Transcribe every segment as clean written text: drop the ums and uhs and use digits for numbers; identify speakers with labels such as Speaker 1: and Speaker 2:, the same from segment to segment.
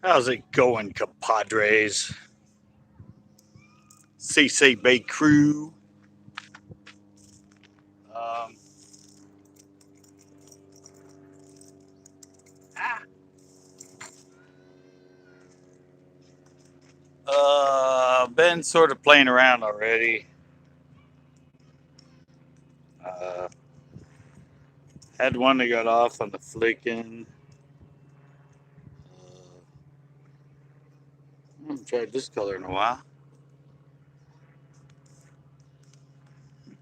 Speaker 1: How's it going, compadres? CCB crew. Um, been sort of playing around already. Uh, had one that got off on the flicking. I haven't tried this color in a while.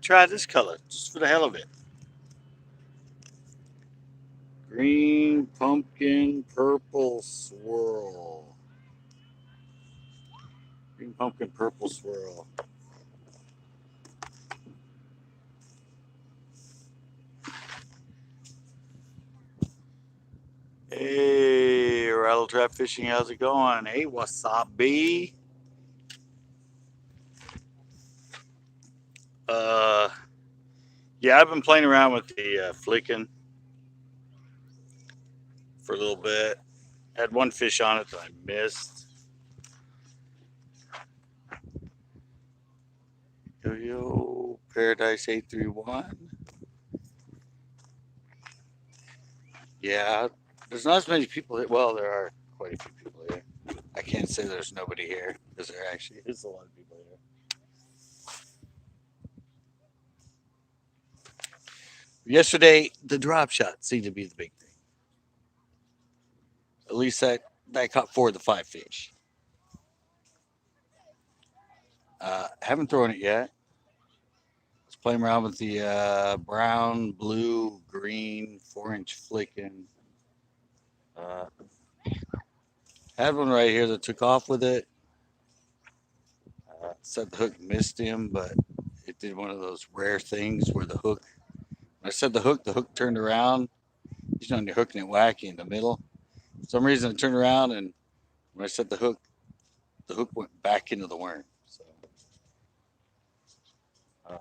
Speaker 1: Try this color just for the hell of it. Green pumpkin purple swirl. Green pumpkin purple swirl. Hey, rattle trap fishing, how's it going? Hey, wasabi. Uh, yeah, I've been playing around with the flicking for a little bit. Had one fish on it that I missed. Yo yo, Paradise 831. Yeah, there's not as many people. Well, there are quite a few people here. I can't say there's nobody here because there actually is a lot of people here. Yesterday, the drop shot seemed to be the big thing. At least that caught 4 of the 5 fish. Haven't thrown it yet. Was playing around with the brown, blue, green 4-inch flicking. Uh, had one right here that took off with it. Said the hook missed him, but it did one of those rare things where when I said the hook turned around. You know, you're hooking it wacky in the middle. For some reason, it turned around, and when I said the hook went back into the worm. So, uh,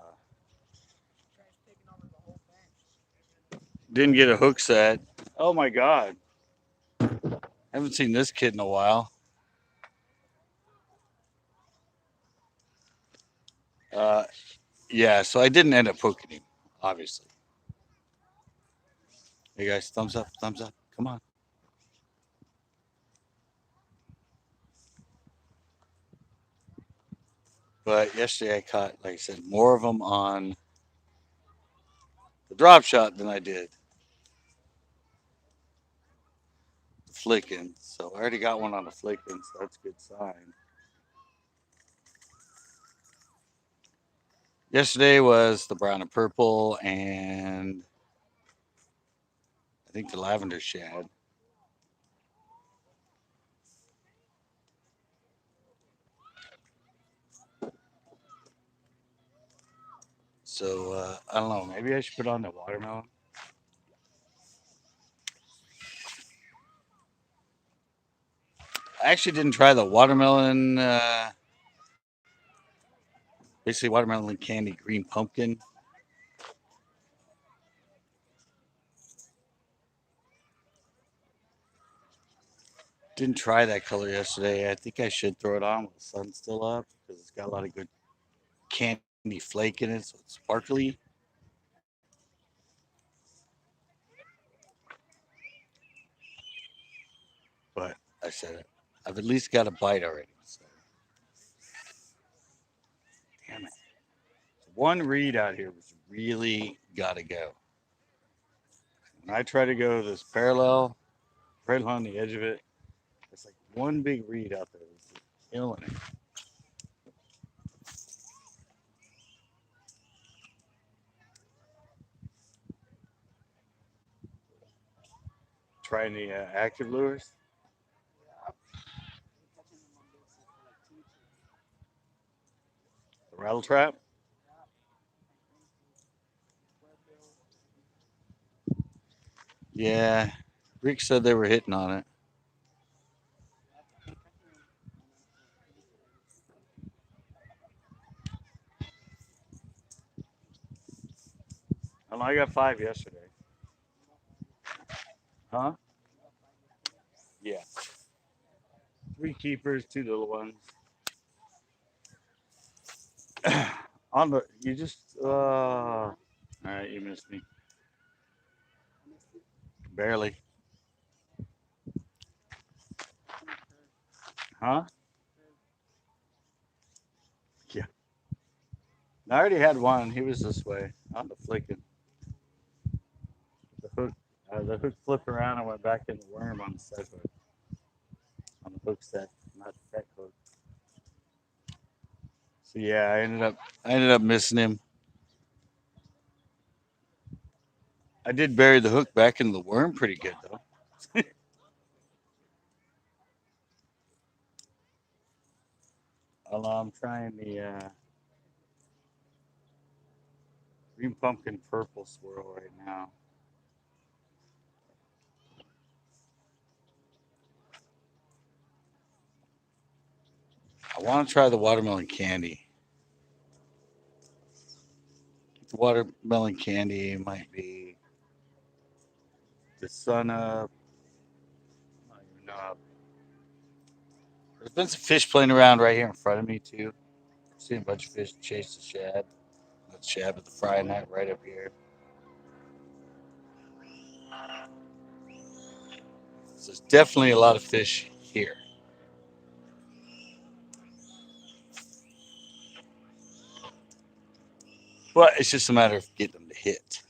Speaker 1: didn't get a hook set. Oh my God. Haven't seen this kid in a while. Uh, yeah, so I didn't end up hooking him, obviously. Hey guys, thumbs up, thumbs up. Come on. But yesterday I caught, like I said, more of them on the drop shot than I did the flicking. So I already got one on the flicking, so that's a good sign. Yesterday was the brown and purple, and I think the lavender shad. So I don't know. Maybe I should put on the watermelon. I actually didn't try the watermelon. Basically, watermelon candy green pumpkin. Didn't try that color yesterday. I think I should throw it on with the sun still up because it's got a lot of good candy flake in it, so it's sparkly. But I said it. I've at least got a bite already. So. Damn it. One read out here was really got to go. When I try to go this parallel, right on the edge of it, it's like one big reed out there that's killing it. Trying the active lures. The rattle trap. Yeah, Rick said they were hitting on it. I got 5 yesterday. Huh? Yeah. 3 keepers, 2 little ones. On the, you just, all right, you missed me. Barely. Huh? Yeah. I already had one. He was this way on the flicking. The hook, the hook flipped around and went back in the worm on the set hook, on the hook set, not the set hook. So yeah, I ended up missing him. I did bury the hook back into the worm pretty good though. I'm trying the green pumpkin purple swirl right now. I want to try the watermelon candy. The watermelon candy might be the sun up. I don't even know. There's been some fish playing around right here in front of me too. I've seen a bunch of fish chase the shad. That's shad with the fry net right up here. So there's definitely a lot of fish here. But it's just a matter of getting them to hit.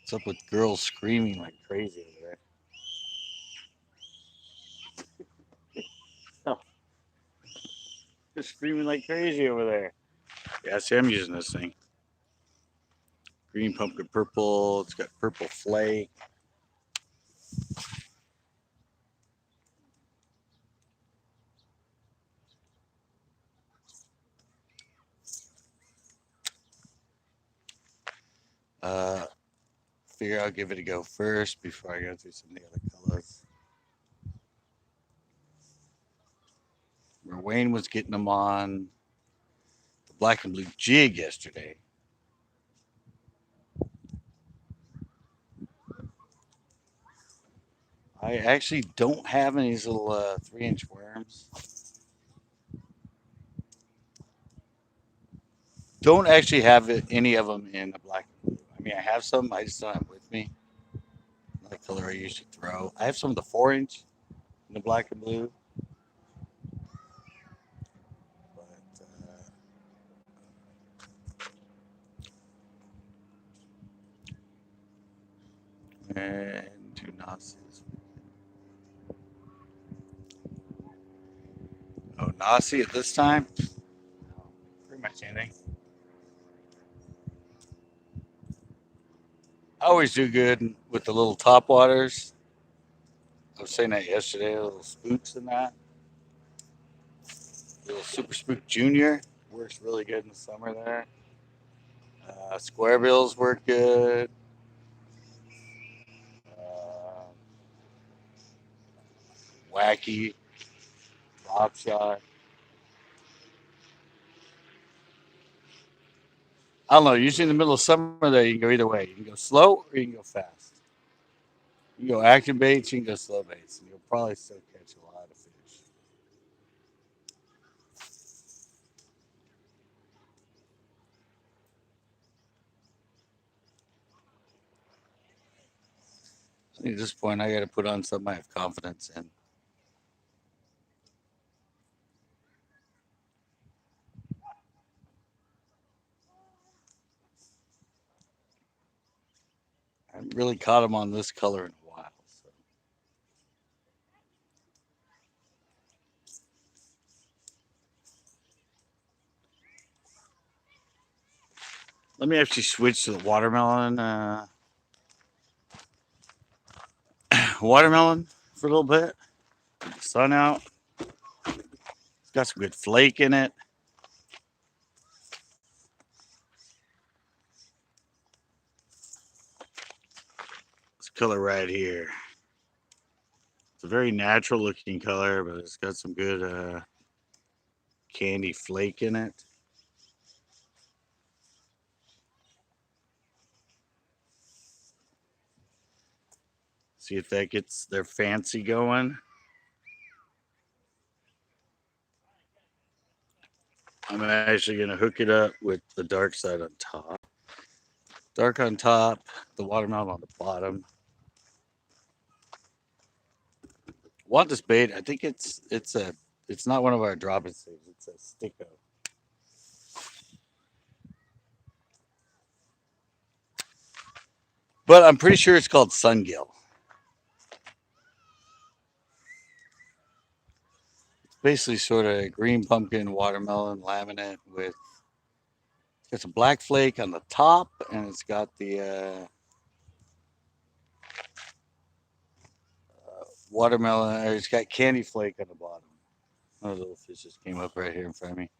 Speaker 1: What's up with girls screaming like crazy over there? Oh, they're screaming like crazy over there. Yeah, see, I'm using this thing. Green pumpkin purple. It's got purple flake. Uh, Figure I'll give it a go first before I go through some of the other colors. Where Wayne was getting them on the black and blue jig yesterday. I actually don't have any of these little 3-inch worms. Don't actually have any of them in the black and blue. I mean, I have some, I just don't have with me. The color I usually throw. I have some of the 4-inch in the black and blue. But, and two Nazis. Oh, Nazi at this time? Pretty much anything. I always do good with the little top waters. I was saying that yesterday, little spooks and that. Little Super Spook Junior works really good in the summer there. Square bills work good. Uh, Wacky, drop shot. I don't know. Usually in the middle of summer, there you can go either way. You can go slow or you can go fast. You can go action baits, you can go slow baits, and you'll probably still catch a lot of fish. I think at this point, I got to put on something I have confidence in. I haven't really caught them on this color in a while. So let me actually switch to the watermelon. Watermelon for a little bit. Get the sun out. It's got some good flake in it. This color right here. It's a very natural looking color, but it's got some good candy flake in it. See if that gets their fancy going. I'm actually going to hook it up with the dark side on top. Dark on top, the watermelon on the bottom. Want this bait? I think it's not one of our drop it things. It's a sticko. But I'm pretty sure it's called sungill. It's basically sort of green pumpkin watermelon laminate with it's a black flake on the top, and it's got the watermelon. Or it's got candy flake on the bottom. Oh, the little fish just came up right here in front of me.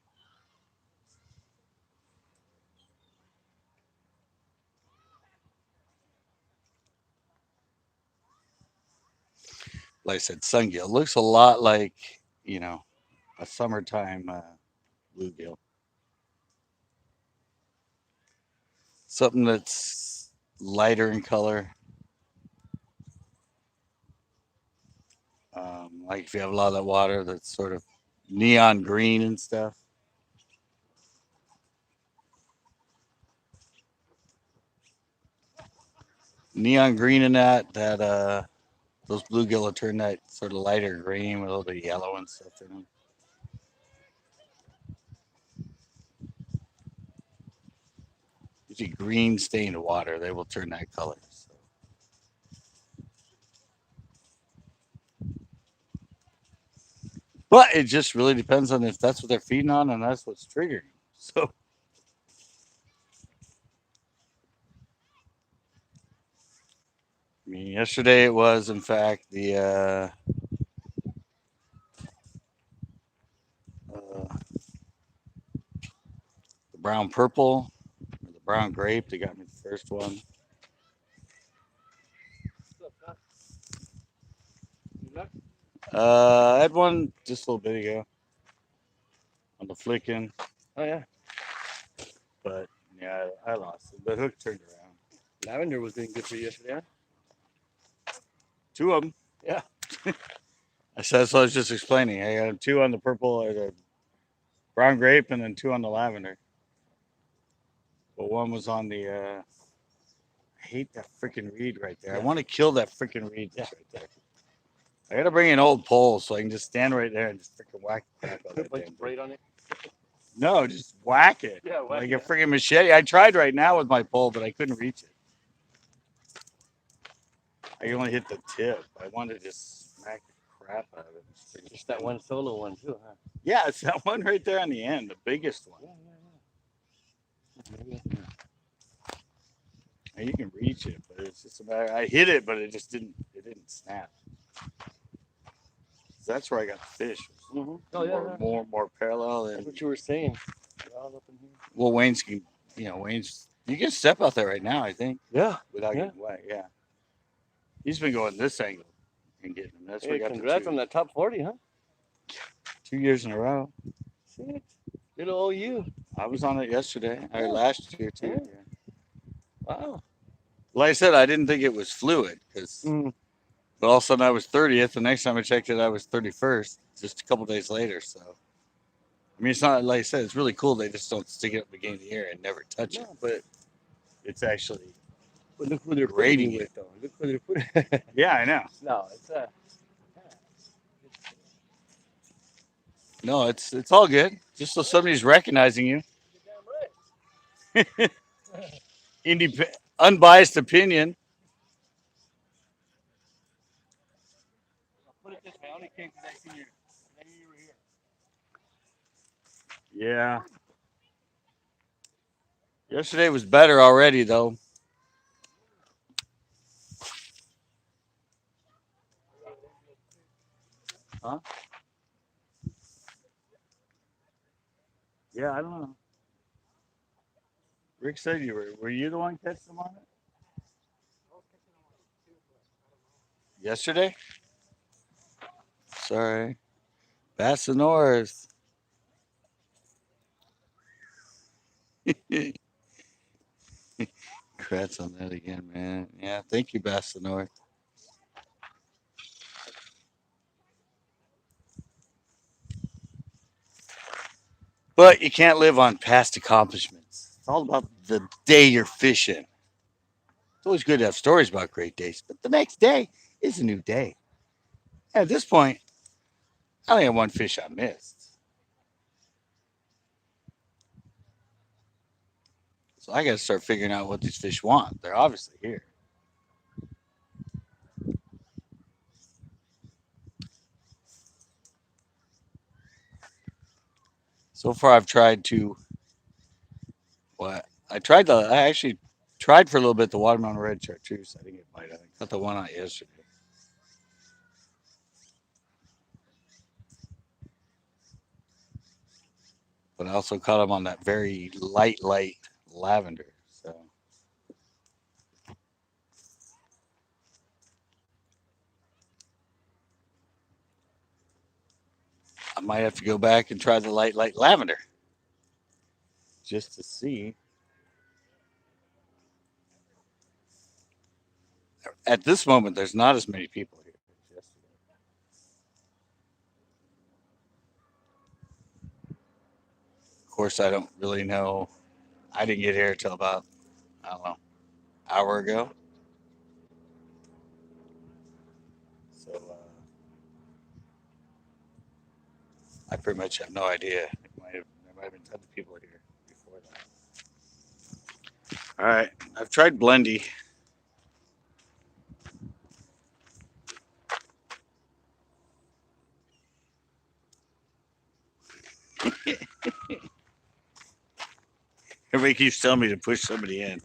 Speaker 1: Like I said, sungill looks a lot like you know a summertime bluegill. Something that's lighter in color. Like if you have a lot of that water that's sort of neon green and stuff. Neon green in that those bluegill will turn that sort of lighter green with a little bit of yellow and stuff in them. Usually green stained water, they will turn that color. So. But it just really depends on if that's what they're feeding on and that's what's triggering. So I mean, yesterday it was in fact the brown purple or the brown grape that got me the first one. I had one just a little bit ago on the flicking.
Speaker 2: Oh yeah,
Speaker 1: But yeah, I lost it. The hook turned around.
Speaker 2: lavender was doing good for you yesterday. Huh?
Speaker 1: Two of them.
Speaker 2: Yeah.
Speaker 1: That's what I was just explaining. I got two on the purple or the brown grape, and then two on the lavender. But one was on the. I hate that freaking reed right there. I want to kill that freaking reed right there. I gotta bring an old pole so I can just stand right there and just freaking whack the crap out of
Speaker 2: Put a
Speaker 1: that
Speaker 2: bunch
Speaker 1: thing.
Speaker 2: of braid on it.
Speaker 1: No, just whack it.
Speaker 2: Yeah,
Speaker 1: like a freaking machete. I tried right now with my pole, but I couldn't reach it. I only hit the tip. I wanted to just smack the crap out of it.
Speaker 2: Just that one solo one too, huh?
Speaker 1: Yeah, it's that one right there on the end, the biggest one.
Speaker 2: Yeah.
Speaker 1: And you can reach it, but it's just a matter. I hit it, but it just didn't. It didn't snap. That's where I got the fish.
Speaker 2: Mm-hmm. Oh yeah.
Speaker 1: More parallel.
Speaker 2: That's what you were saying. All up in here.
Speaker 1: Well, Wayne's can, Wayne's. You can step out there right now. I think.
Speaker 2: Yeah.
Speaker 1: Without getting wet. Yeah. He's been going this angle and getting them. That's where I got
Speaker 2: congrats on that top 40, huh?
Speaker 1: 2 years in a row.
Speaker 2: Shit. Little old you.
Speaker 1: I was on it yesterday or last year too.
Speaker 2: Yeah.
Speaker 1: Yeah.
Speaker 2: Wow.
Speaker 1: Like I said, I didn't think it was fluid because, but all of a sudden I was 30th. The next time I checked it, I was 31st. Just a couple days later. So, I mean, it's not like I said. It's really cool. They just don't stick it up the beginning of the year and never touch it. But it's actually.
Speaker 2: But look who they're
Speaker 1: rating
Speaker 2: putting it with, though. Look who they're putting.
Speaker 1: Yeah, I know.
Speaker 2: No, it's
Speaker 1: No, it's all good. Just so somebody's recognizing you.
Speaker 2: You're damn right.
Speaker 1: Unbiased opinion.
Speaker 2: I'll put it this way. I only came because I knew you were here.
Speaker 1: Yeah. Yesterday was better already, though. Huh? Yeah, I don't know. Rick said you were you the one catching them on it? Yesterday? Sorry. Bass the North. Congrats on that again, man. Yeah, thank you, Bass the North. But you can't live on past accomplishments. It's all about the day you're fishing. It's always good to have stories about great days, but the next day is a new day. At this point, I only have one fish I missed. So I got to start figuring out what these fish want. They're obviously here. So far, I've tried to. What I actually tried for a little bit the watermelon red chartreuse. I think it might. I got the one out yesterday. But I also caught them on that very light lavender. So I might have to go back and try the light lavender just to see. At this moment, there's not as many people here as yesterday. Of course, I don't really know. I didn't get here until about, I don't know, hour ago. So I pretty much have no idea. There might have been tons of people here before that. All right, I've tried Blendy. Everybody keeps telling me to push somebody in.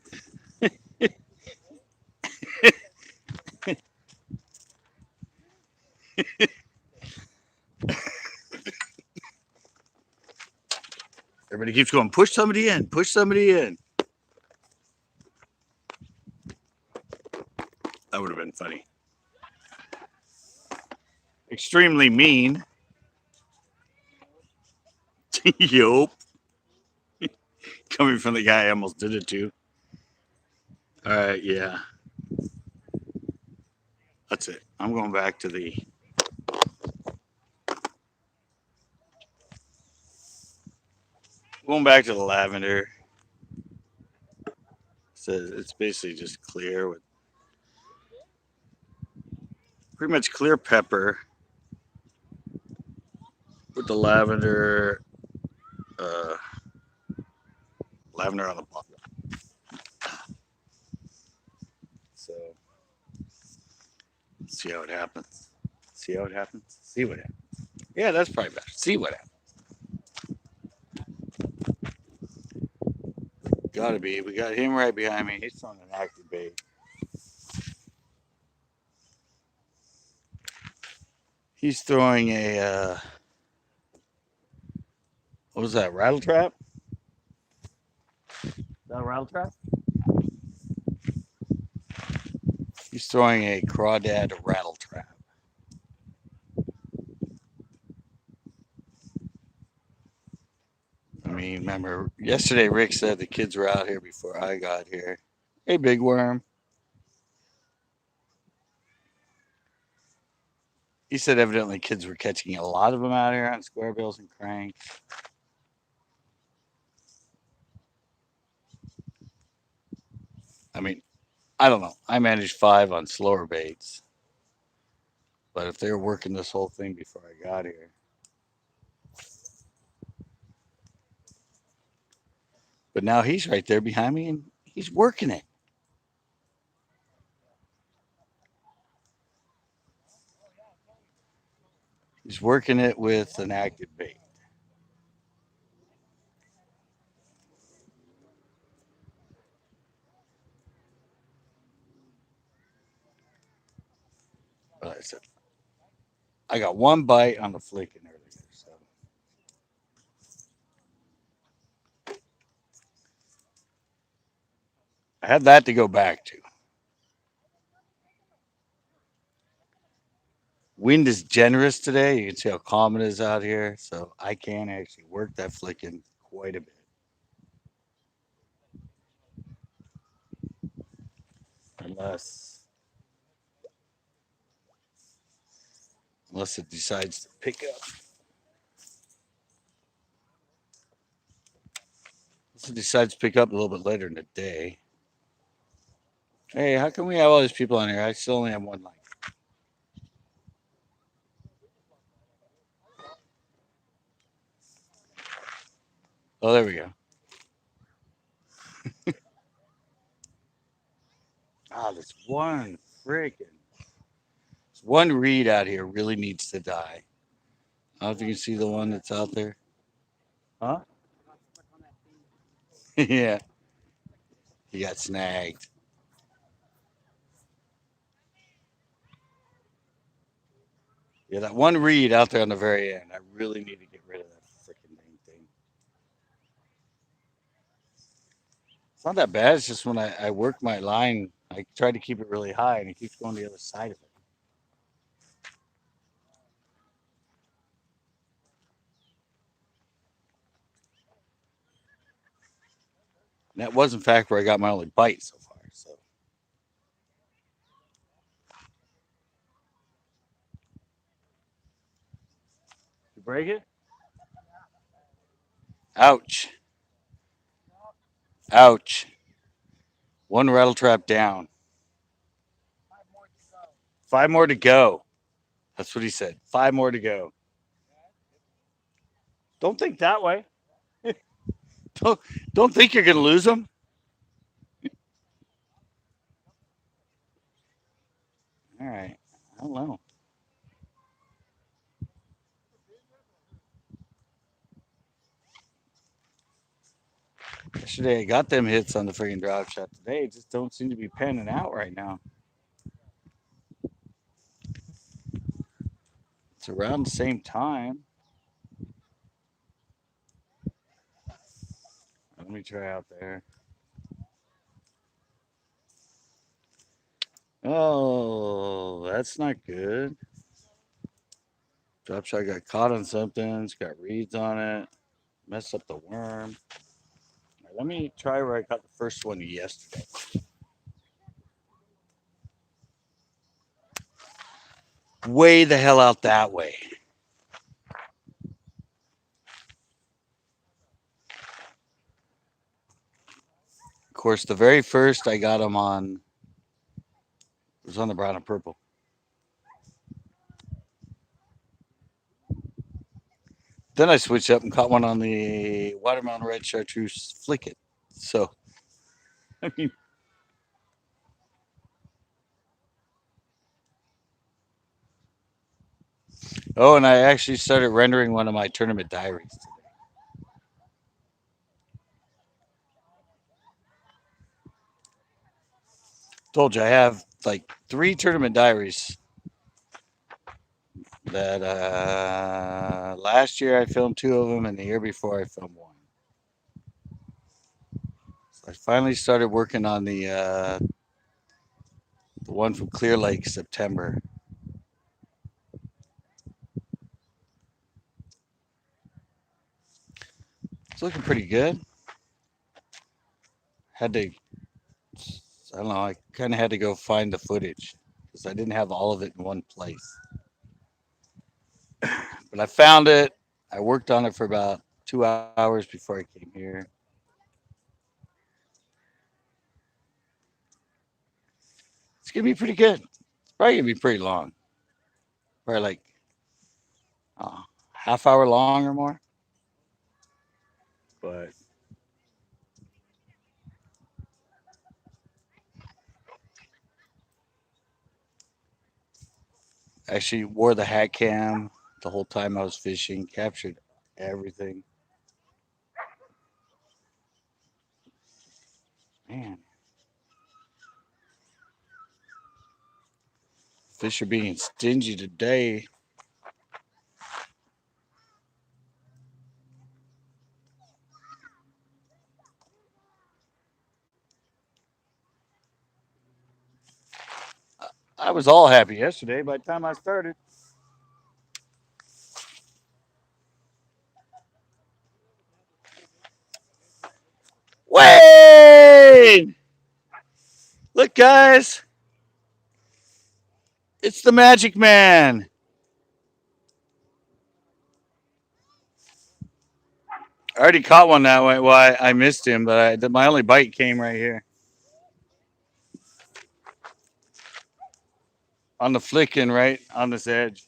Speaker 1: Everybody keeps going, push somebody in, push somebody in. That would have been funny. Extremely mean. Yup. Coming from the guy I almost did it to. All right, yeah. That's it. I'm going back to the lavender. So it's basically just clear with pretty much clear pepper with the uh, lavender on the bottom. So see how it happens. See how it happens. See what happens. Yeah, that's probably better. See what happens. Gotta be. We got him right behind me. He's on an active bait. He's throwing what was that? Rattle trap? Is that a rattle trap? He's throwing a crawdad rattle trap. I mean, remember yesterday Rick said the kids were out here before I got here. Hey, big worm. He said evidently kids were catching a lot of them out here on square bills and cranks. I mean, I don't know. I managed 5 on slower baits, but if they were working this whole thing before I got here, but now he's right there behind me and he's working it. He's working it with an active bait. But I said I got one bite on the flicking earlier, so I had that to go back to. Wind is generous today. You can see how calm it is out here, so I can actually work that flicking quite a bit. Unless unless it decides to pick up. Unless it decides to pick up a little bit later in the day. Hey, how come we have all these people on here? I still only have one line. Oh, there we go. Ah, this one reed out here really needs to die. I don't know if you can see the one that's out there. Huh? Yeah, he got snagged. Yeah, that one reed out there on the very end. I really need to get rid of that freaking dang thing. It's not that bad. It's just when I work my line, I try to keep it really high, and it keeps going the other side of it. And that was, in fact, where I got my only bite so far. So, you break it? Ouch. Ouch. One rattle trap down. 5 more to go. That's what he said. 5 more to go. Don't think that way. Don't, don't think you're going to lose them. All right. I don't know. Yesterday I got them hits on the friggin' drop shot. Today it just don't seem to be panning out right now. It's around the same time. Let me try out there. Oh, that's not good. Drop shot got caught on something. It's got reeds on it. Messed up the worm. All right, let me try where I caught the first one yesterday. Way the hell out that way. Of course, the very first I got them on was on the brown and purple. Then I switched up and caught one on the watermelon red chartreuse flick it. So, I mean, oh, and I actually started rendering one of my tournament diaries today. Told you I have like 3 tournament diaries that last year I filmed 2 of them, and the year before I filmed one. So I finally started working on the one from Clear Lake September. It's looking pretty good. Had to, I don't know, I kind of had to go find the footage because I didn't have all of it in one place. But I found it. I worked on it for about 2 hours before I came here. It's gonna be pretty good. It's probably gonna be pretty long. Probably like uh, half hour long or more. But I actually wore the hat cam the whole time I was fishing. Captured everything. Man, fish are being stingy today. I was all happy yesterday by the time I started. Wayne! Look, guys, it's the Magic Man. I already caught one that way. Well, I missed him, but my only bite came right here on the flicking right on this edge.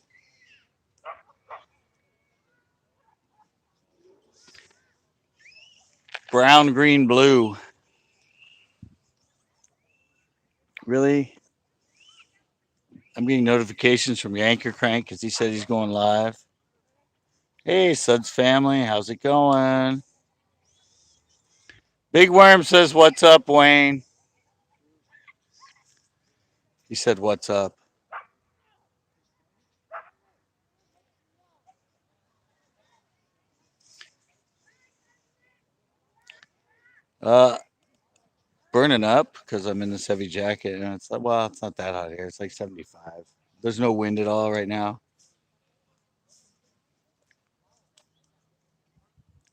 Speaker 1: Brown, green, blue. Really? I'm getting notifications from your anchor crank because he said he's going live. Hey, Suds family, how's it going? Big Worm says, "What's up, Wayne?" He said, "What's up?" Uh, Burning up because I'm in this heavy jacket, and it's like, well, it's not that hot here. It's like 75. There's no wind at all right now,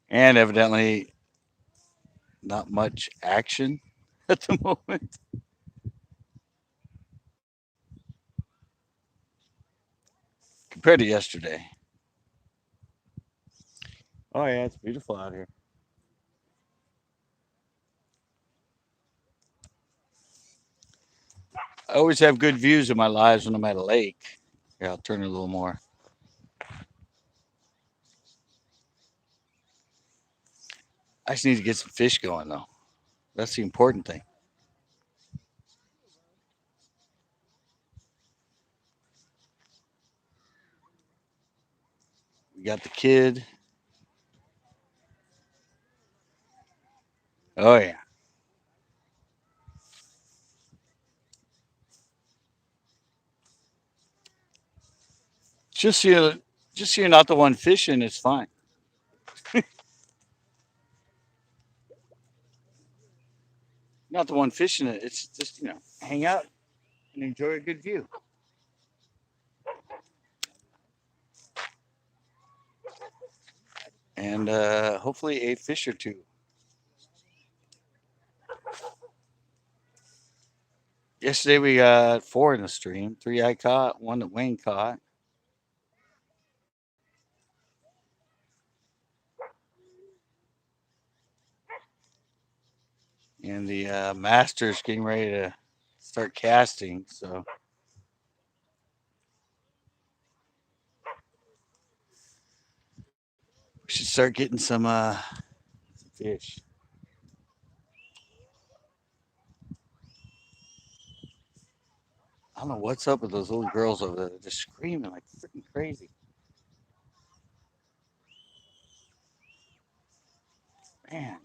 Speaker 1: and evidently not much action at the moment compared to yesterday. Oh yeah, it's beautiful out here. I always have good views of my lives when I'm at a lake. Yeah, I'll turn it a little more. I just need to get some fish going though. That's the important thing. We got the kid. Oh yeah. Just so you, just so you're not the one fishing, it's fine. Not the one fishing it. It's just hang out and enjoy a good view, and hopefully a fish or two. Yesterday we got four in the stream. Three I caught, one that Wayne caught, and the master's getting ready to start casting. So we should start getting some fish. I don't know what's up with those little girls over there. They're just screaming like freaking crazy. Man,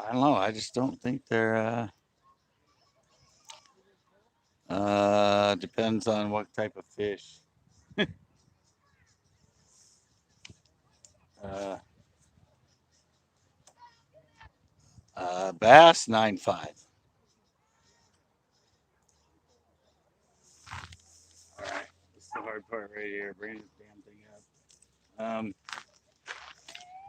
Speaker 1: I don't know. I just don't think they're. Depends on what type of fish. Uh, Bass 9.5. All right, this is the hard part right here. Bring this damn thing up.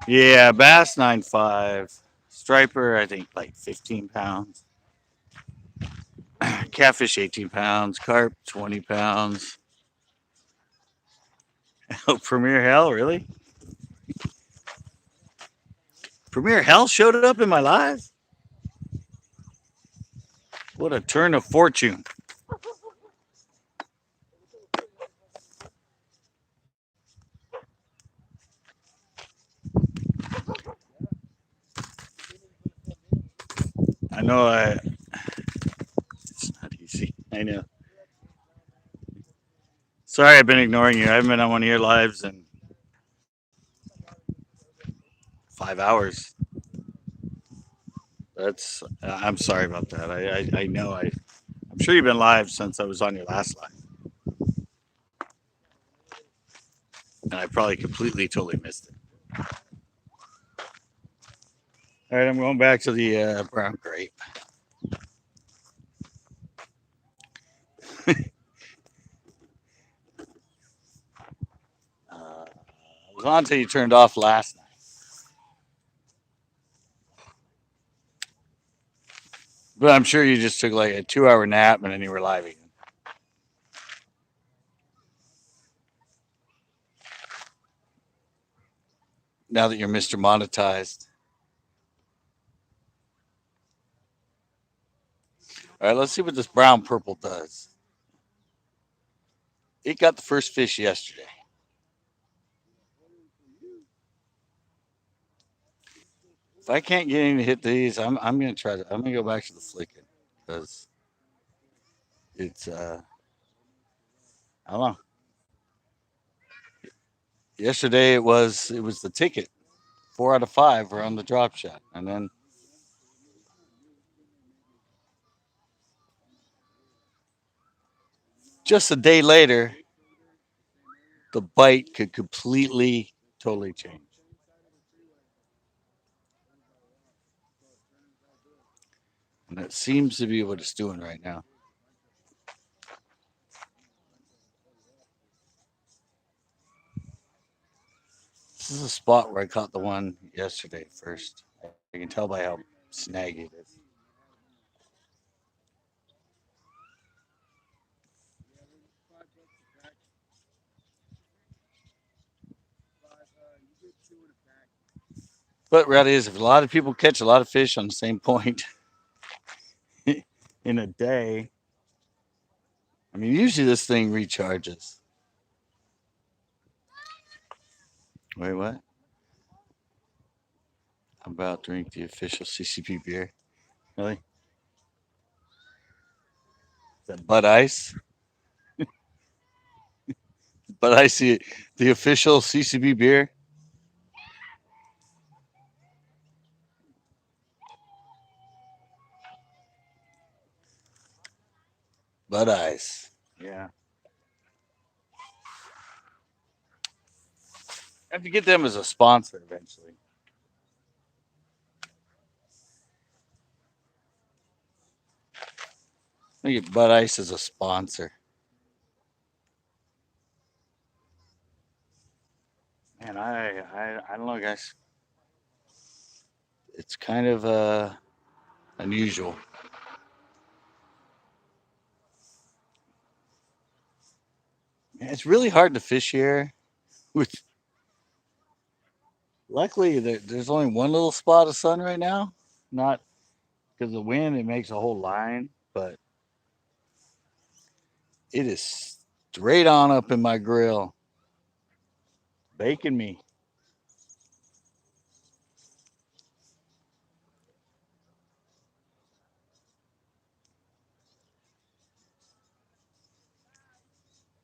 Speaker 1: Yeah, bass 9.5. Striper, I think like 15 pounds. Catfish 18 pounds. Carp 20 pounds. Oh, Premier Hell, really? Premier Hell showed up in my life? What a turn of fortune. I know it's not easy. I know. Sorry I've been ignoring you. I haven't been on one of your lives in 5 hours. I'm sorry about that. I know I'm sure you've been live since I was on your last live. And I probably completely totally missed it. All right, I'm going back to the brown grape. I was on until you turned off last night. But I'm sure you just took like a 2 hour nap and then you were live again. Now that you're Mr. Monetized. All right, let's see what this brown purple does. It got the first fish yesterday. If I can't get any to hit these, I'm gonna try to. I'm gonna go back to the flicking because it's I don't know. Yesterday it was the ticket. 4 out of 5 were on the drop shot, and then just a day later, the bite could completely, totally change. And that seems to be what it's doing right now. This is a spot where I caught the one yesterday first. I can tell by how snaggy it is. But reality is, if a lot of people catch a lot of fish on the same point in a day, I mean, usually this thing recharges. Wait, what? I'm about to drink the official CCP beer. Really? Is that Bud Ice? Bud Ice, the official CCB beer? Bud Ice. Yeah. I have to get them as a sponsor eventually. I get Bud Ice as a sponsor. Man, I don't know, guys. It's kind of unusual. Man, it's really hard to fish here. With luckily, there's only one little spot of sun right now. Not because of the wind; it makes a whole line, but it is straight on up in my grill, baking me.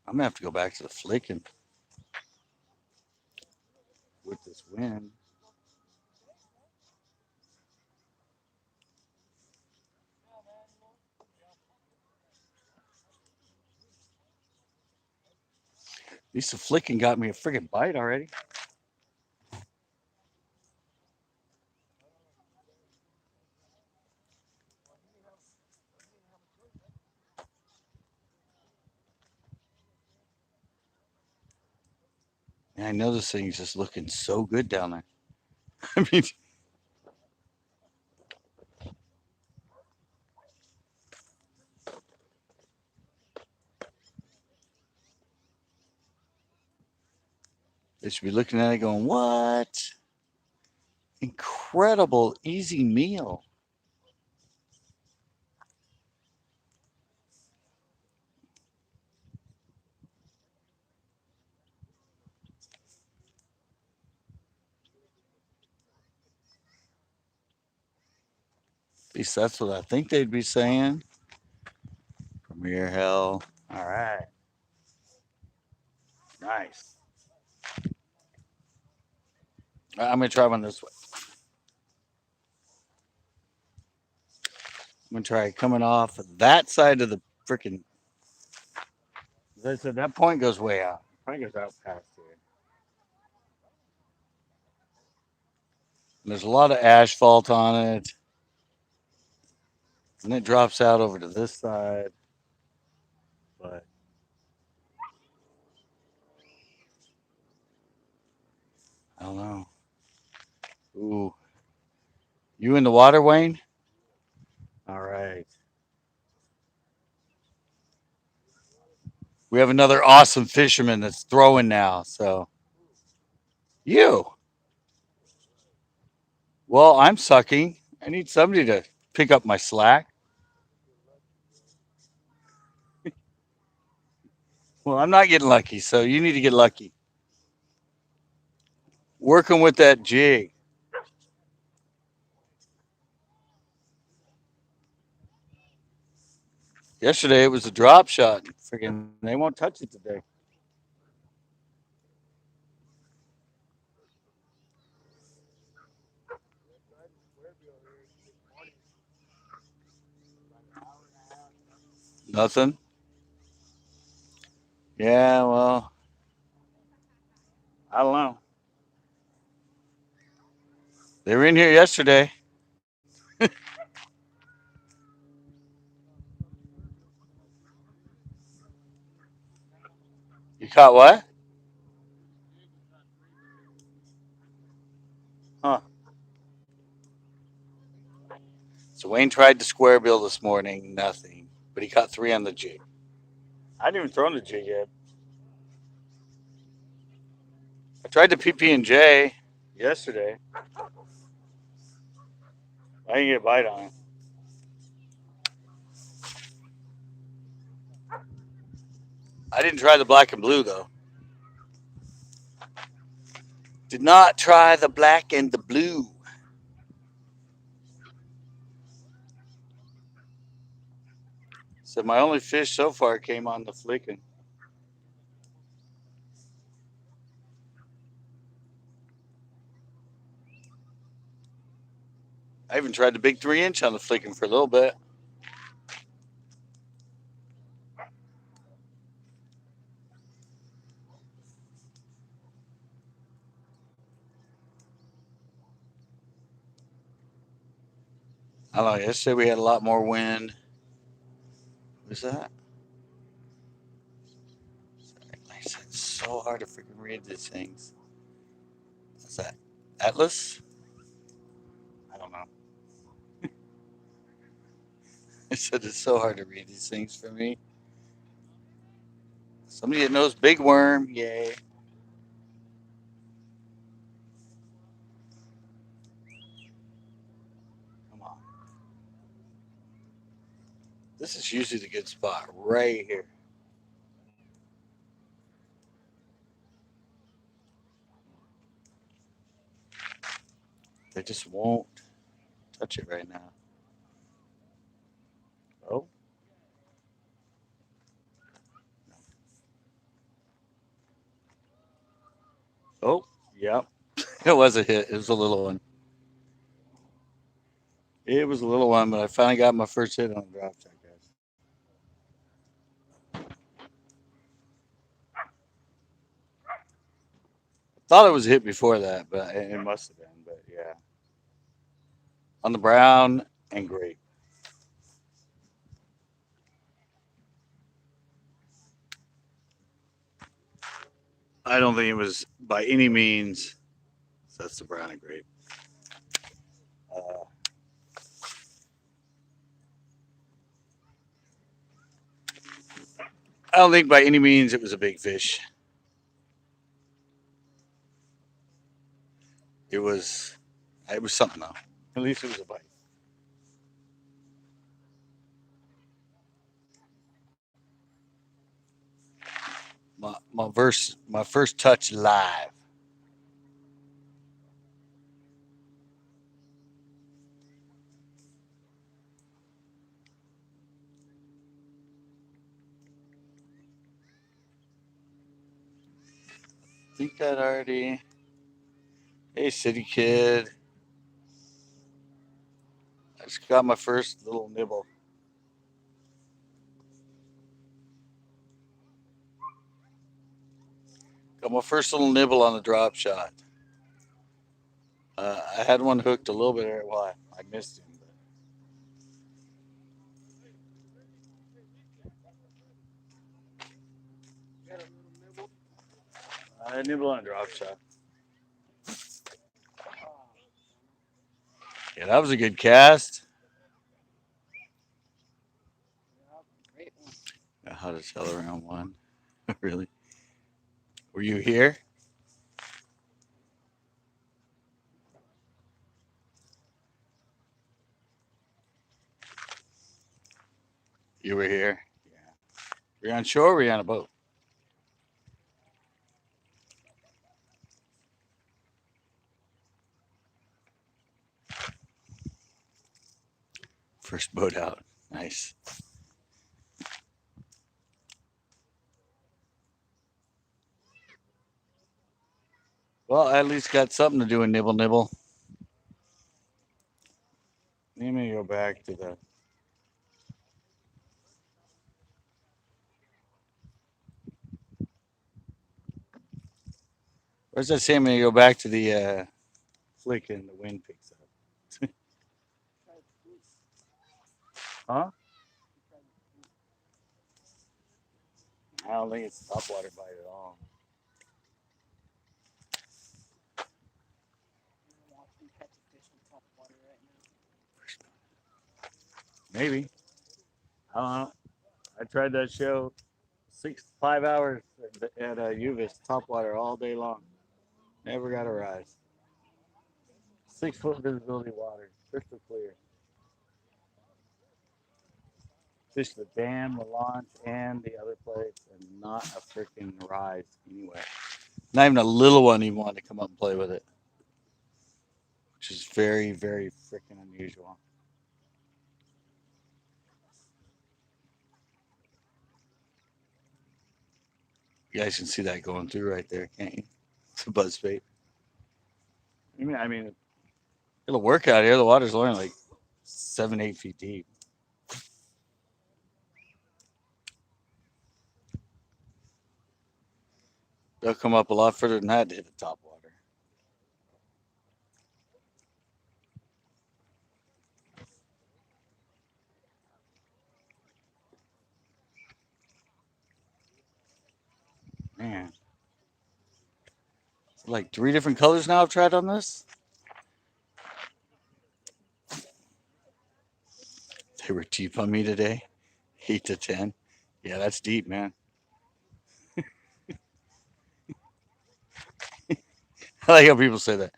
Speaker 1: I'm gonna have to go back to the flicking with this wind. At least the flicking got me a friggin' bite already. And I know this thing's just looking so good down there. I mean, they should be looking at it going, "What? Incredible, easy meal." At least that's what I think they'd be saying. Premier hell. All right. Nice. I'm going to try one this way. I'm going to try coming off that side of the freaking. As I said, that point goes way out. Point goes out past here. And there's a lot of asphalt on it. And it drops out over to this side. But I don't know. Ooh. You in the water, Wayne? All right. We have another awesome fisherman that's throwing now. So you, well, I'm sucking. I need somebody to pick up my slack. Well, I'm not getting lucky, so you need to get lucky. Working with that jig. Yesterday it was a drop shot. Freaking, they won't touch it today. Nothing. Yeah, well, I don't know. They were in here yesterday. You caught what? Huh. So Wayne tried to square bill this morning, nothing. But he caught three on the jig. I hadn't even thrown the jig yet. I tried the PP and J yesterday. I didn't get a bite on it. I didn't try the black and blue though. Did not try the black and the blue. So my only fish so far came on the flicking. I even tried the big 3 inch on the flicking for a little bit. I don't know. Yesterday we had a lot more wind. What's that? Like I said, it's so hard to freaking read these things. What's that? Atlas? I don't know. I said it's so hard to read these things for me. Somebody that knows big worm, yay. Come on. This is usually the good spot right here. They just won't touch it right now. Oh, oh, yep. It was a hit. It was a little one. It was a little one, but I finally got my first hit on the drop shot, guys. Thought it was a hit before that, but it must have been. But yeah, on the brown and grape. I don't think it was by any means. That's the brown and grape. Uh, I don't think by any means it was a big fish. It was. It was something though. At least it was a bite. My first touch live. I think that already. Hey, city kid. I just got my first little nibble. Got my first little nibble on the drop shot. I had one hooked a little bit there. Well, I missed him. But I nibble on a drop shot. Yeah, that was a good cast.
Speaker 2: Great one.
Speaker 1: Got how to tell around one. Really? Were you here? You were here. Yeah. Were you on shore or were you on a boat? First boat out. Nice. Well, I at least got something to do in Nibble Nibble. Let me go back to the. Where's that saying? When you go back to the flick and the wind picks up. Huh? I don't think it's topwater bite at all. Maybe. I don't know. I tried that show 5 hours at Uvis, topwater all day long. Never got a rise. 6 foot visibility water, crystal clear. Fish the dam, the launch, and the other place, and not a freaking rise anywhere. Not even a little one even wanted to come up and play with it, which is very, very freaking unusual. You guys can see that going through right there, can't you? It's a buzz bait. I mean, it'll work out here. The water's only like 7, 8 feet deep. They'll come up a lot further than that to hit the top water. Man, like 3 different colors now I've tried on this. They were deep on me today. 8 to 10. Yeah, that's deep, man. I like how people say that.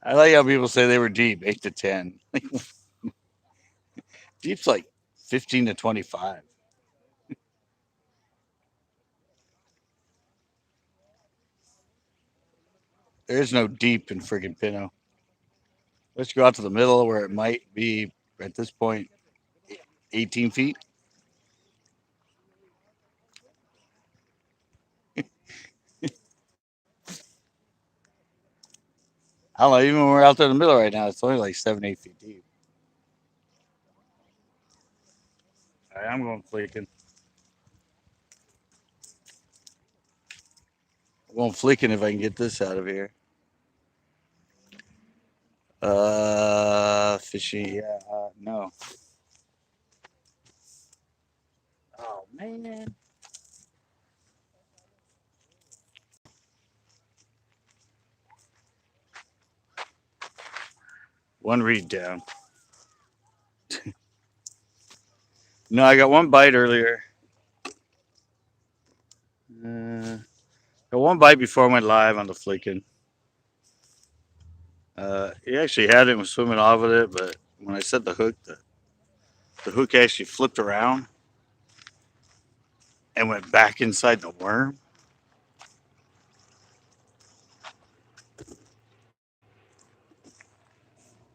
Speaker 1: I like how people say they were deep, 8 to 10. Deep's like 15 to 25. There is no deep in friggin' Pinto. Let's go out to the middle where it might be at this point 18 feet. I don't know. Even when we're out there in the middle right now, it's only like 7, 8 feet deep. All right, I'm going flicking. I'm going flicking if I can get this out of here. Fishy. Yeah, no. Oh, man. One read down. No, I got one bite earlier. Got one bite before I went live on the flicking. He actually had it and was swimming off with it, but when I set the hook, the hook actually flipped around and went back inside the worm.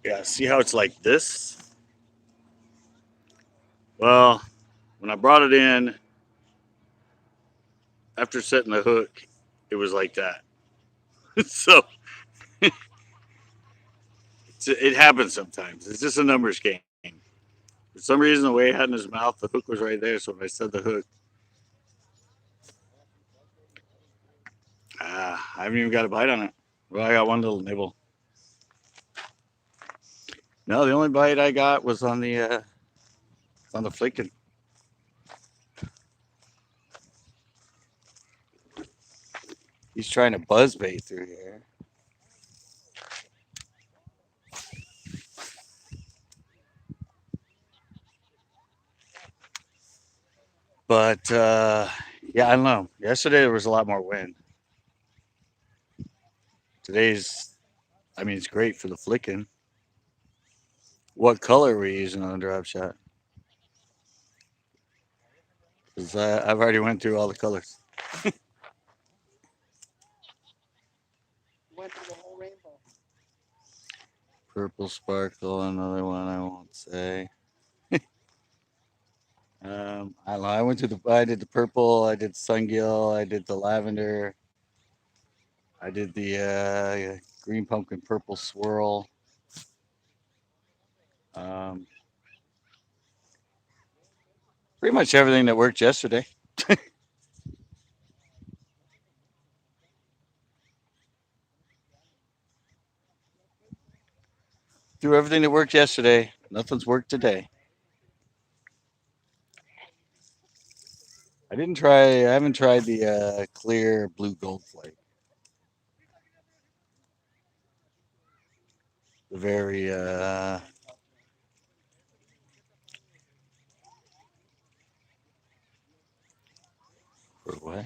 Speaker 1: Yeah, see how it's like this? Well, when I brought it in, after setting the hook, it was like that. So it happens sometimes. It's just a numbers game. For some reason, the way he had in his mouth, the hook was right there. So when I set the hook, I haven't even got a bite on it. Well, I got one little nibble. No, the only bite I got was on the flicking. He's trying to buzz bait through here. But yeah, I don't know. Yesterday there was a lot more wind. Today's, I mean, it's great for the flicking. What color are we using on the drop shot? Because I've already went through all the colors.
Speaker 2: Went through the whole rainbow.
Speaker 1: Purple sparkle, another one I won't say. I don't know. I went to the. I did the purple. I did sungill. I did the lavender. I did the green pumpkin purple swirl. Um, Pretty much everything that worked yesterday. Through everything that worked yesterday. Nothing's worked today. I didn't try. I haven't tried the clear blue gold flake. The very or what?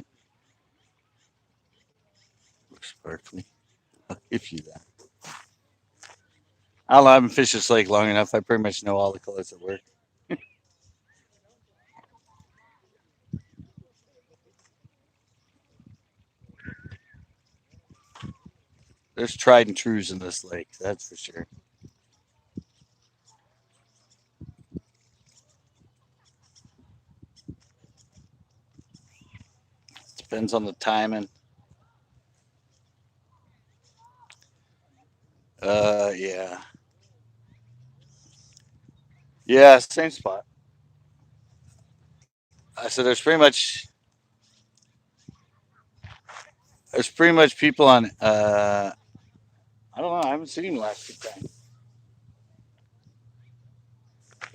Speaker 1: Looks sparkly. I'll give you that. I don't know. I haven't fished this lake long enough. I pretty much know all the colors that work. There's tried and trues in this lake. That's for sure. Depends on the timing. Yeah. Yeah, same spot. So there's pretty much people on. I don't know. I haven't seen him the last few times.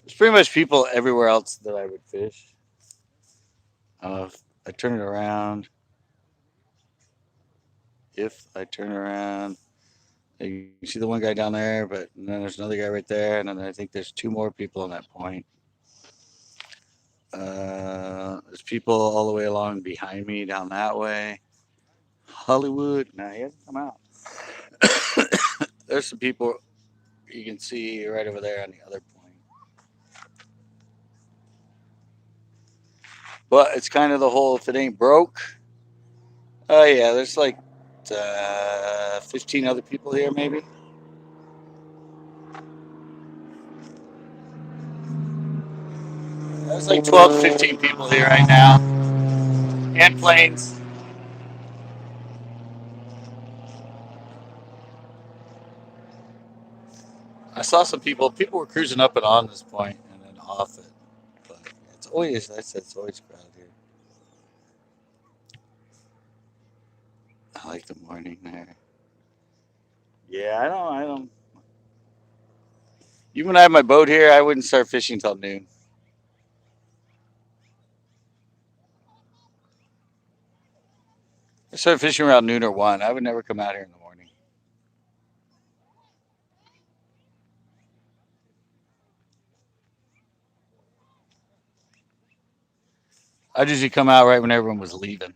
Speaker 1: There's pretty much people everywhere else that I would fish. If I turn it around, if I turn around, you can see the one guy down there, but and then there's another guy right there, and then I think there's two more people on that point. There's people all the way along behind me down that way. Hollywood. Nah, he hasn't come out. There's some people you can see right over there on the other point. But it's kind of the whole if it ain't broke. Oh yeah, there's like 15 other people here maybe. There's like 12 to 15 people here right now. And planes. I saw some people. People were cruising up and on this point and then off it. But it's always, I said, it's always crowded here. I like the morning there. Yeah, I don't. Even when I have my boat here, I wouldn't start fishing till noon. I started fishing around noon or one. I would never come out here in the morning. I'd usually come out right when everyone was leaving.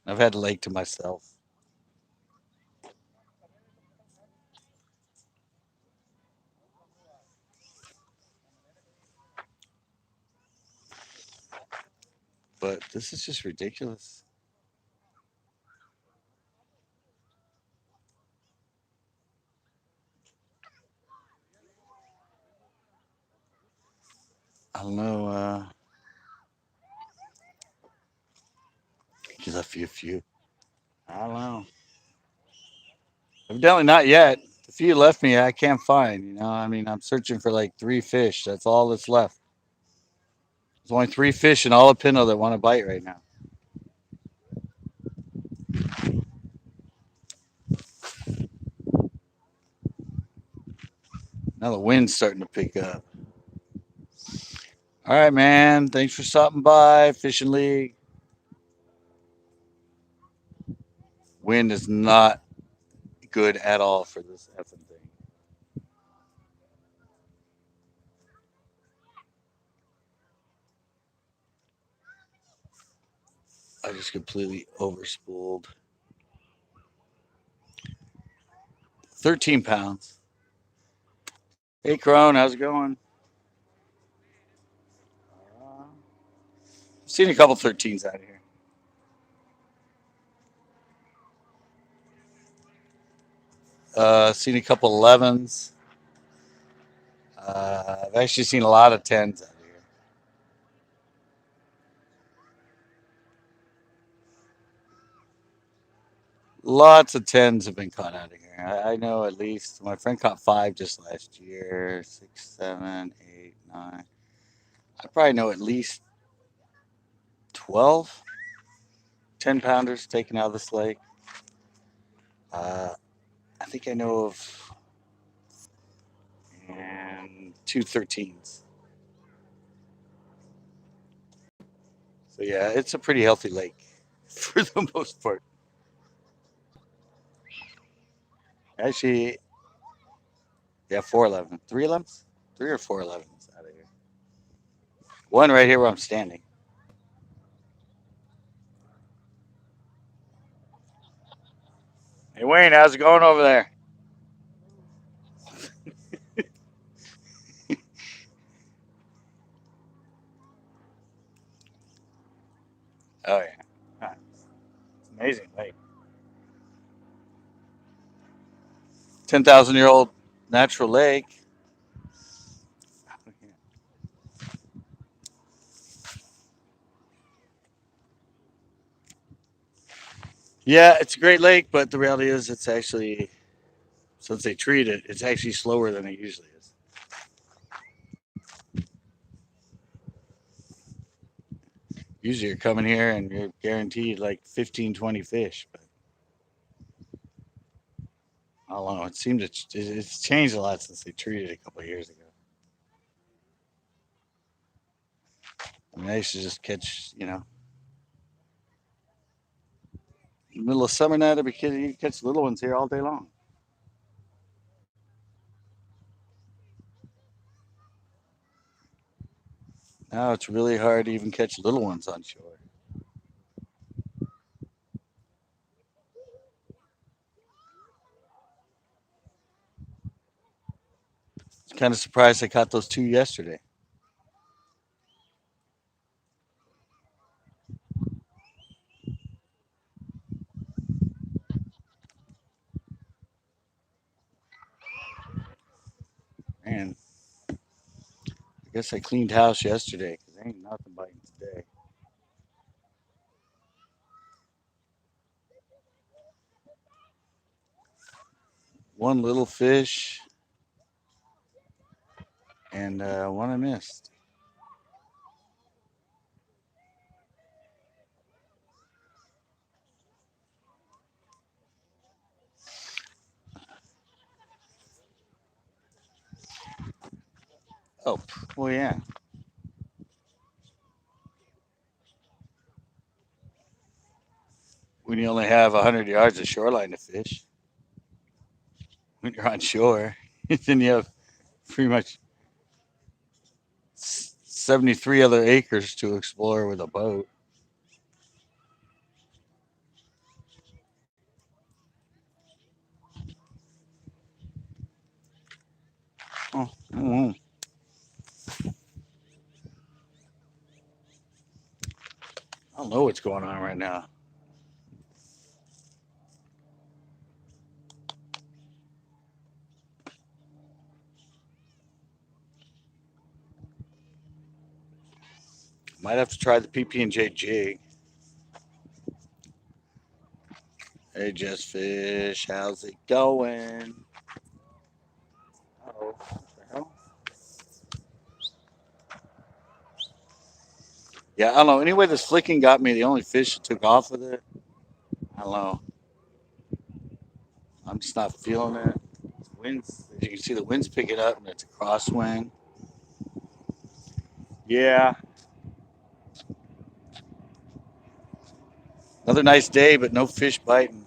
Speaker 1: I've had the lake to myself. But this is just ridiculous. I don't know. He left you a few. I don't know. Evidently not yet. The few left me, I can't find. I mean, I'm searching for like three fish. That's all that's left. There's only three fish in all of Pinto that want to bite right now. Now the wind's starting to pick up. All right, man. Thanks for stopping by, Fishing League. Wind is not good at all for this effing thing. I just completely overspooled. 13 pounds. Hey, Crone, how's it going? Uh, I've seen a couple 13s out here. Seen a couple 11s. I've actually seen a lot of 10s out here. Lots of 10s have been caught out of here. I know at least my friend caught 5 just last year. 6, 7, 8, 9. I probably know at least 12 10 pounders taken out of this lake. Uh, I think I know of and 2 13s. So yeah, it's a pretty healthy lake for the most part. Actually, yeah, 411, 311s, 3 or 411s out of here. One right here where I'm standing. Hey Wayne, how's it going over there? Oh yeah, huh, it's amazing lake. 10,000-year-old natural lake. Yeah, it's a great lake, but the reality is it's actually, since they treat it, it's actually slower than it usually is. Usually you're coming here and you're guaranteed like 15, 20 fish, but I don't know. It seems it's changed a lot since they treated it a couple of years ago. I mean, I used to just catch, in the middle of summer now, you catch little ones here all day long. Now it's really hard to even catch little ones on shore. I'm kind of surprised I caught those 2 yesterday. Man, I guess I cleaned house yesterday because ain't nothing biting today. One little fish and one I missed. Oh, well, yeah. When you only have 100 yards of shoreline to fish, when you're on shore, then you have pretty much 73 other acres to explore with a boat. Oh, I don't know what's going on right now. Might have to try the PP&J jig. Hey, Just Fish, how's it going? Oh, what the hell? Yeah, I don't know. Anyway, this flicking got me. The only fish that took off with it. I don't know. I'm just not feeling it. Winds, as you can see, the wind's picking up, and it's a crosswind. Yeah, another nice day, but no fish biting.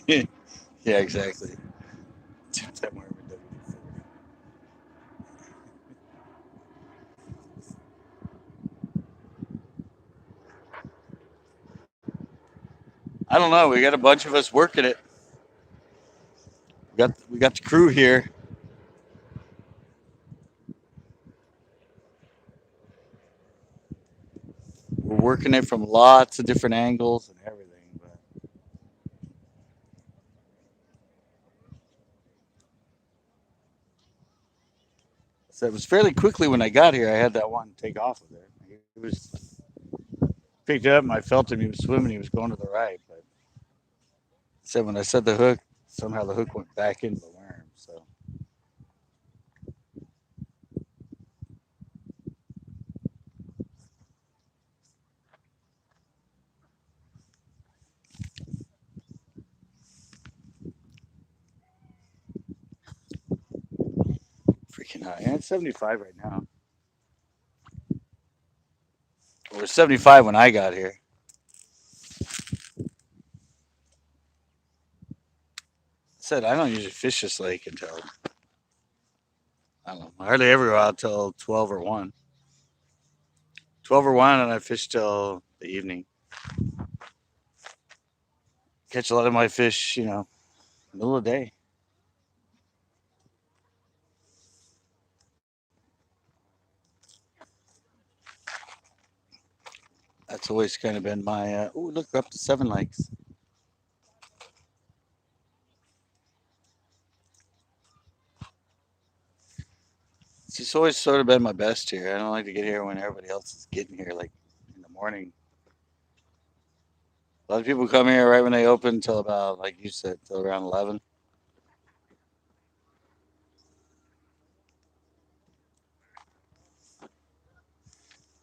Speaker 1: Yeah, exactly. I don't know. We got a bunch of us working it. We got the crew here. We're working it from lots of different angles and everything. But so it was fairly quickly when I got here. I had that one take off of there. He was picked it up and I felt him. He was swimming. He was going to the right. But said when I set the hook, somehow the hook went back into the worm. So freaking high. And it's 75 right now. It was 75 when I got here. I said I don't usually fish this lake until I don't know. I hardly ever go out till 12 or 1. 12 or 1, and I fish till the evening. Catch a lot of my fish, middle of the day. That's always kind of been my. Oh, look, we're up to 7 lakes. It's always sort of been my best here. I don't like to get here when everybody else is getting here, like in the morning. A lot of people come here right when they open till about, like you said, till around 11.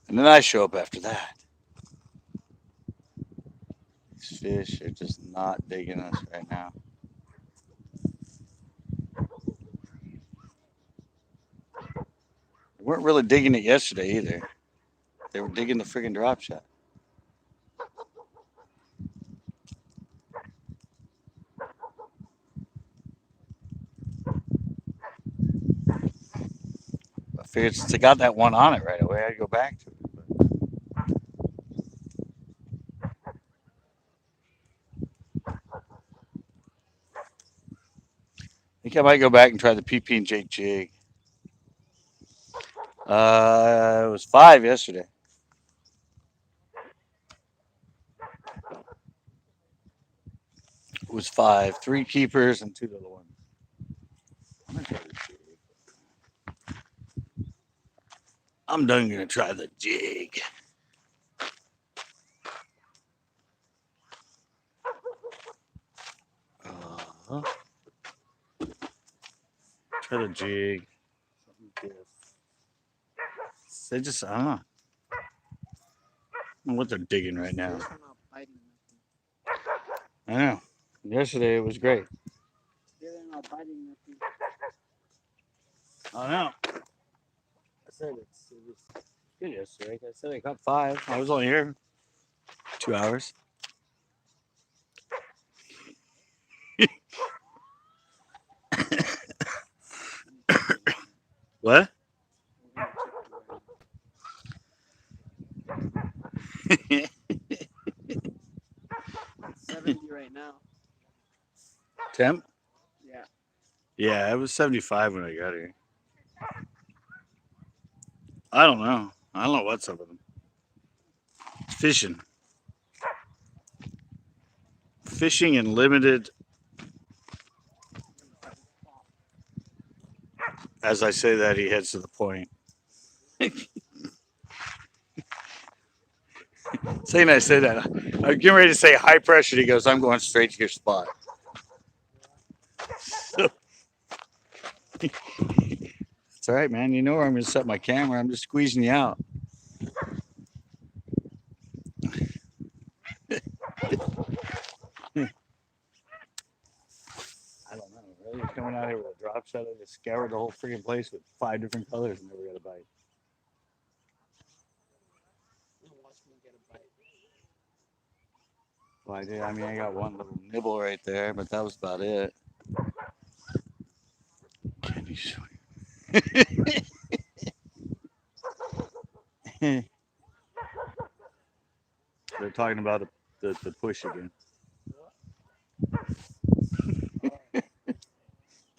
Speaker 1: And then I show up after that. These fish are just not digging us right now. They weren't really digging it yesterday either. They were digging the friggin' drop shot. I figured since I got that one on it right away, I'd go back to it. But I think I might go back and try the PP and Jake jig. It was 5 yesterday. It was 5, 3 keepers and 2 little ones. I'm gonna try the jig. I'm done gonna try the jig. Uh, Try the jig. They just I don't know. What they're digging right now. I know. Yesterday it was great. I know. I said it was good yesterday. I said I got 5. I was only here 2 hours. What?
Speaker 2: 70 right now.
Speaker 1: Temp?
Speaker 2: Yeah.
Speaker 1: Yeah, it was 75 when I got here. I don't know. I don't know what's up with them. Fishing. Fishing and limited, as I say that, he heads to the point. Saying I say that, I'm getting ready to say high pressure. He goes, I'm going straight to your spot. So, it's all right, man. You know where I'm going to set my camera. I'm just squeezing you out. I don't know. Really, coming out here with a drop shot, I just scoured the whole freaking place with 5 different colors and never got a bite.
Speaker 2: Watch me get a bite.
Speaker 1: Well, I did. I mean, I got one little nibble right there, but that was about it. Can you show you? They're talking about the push again.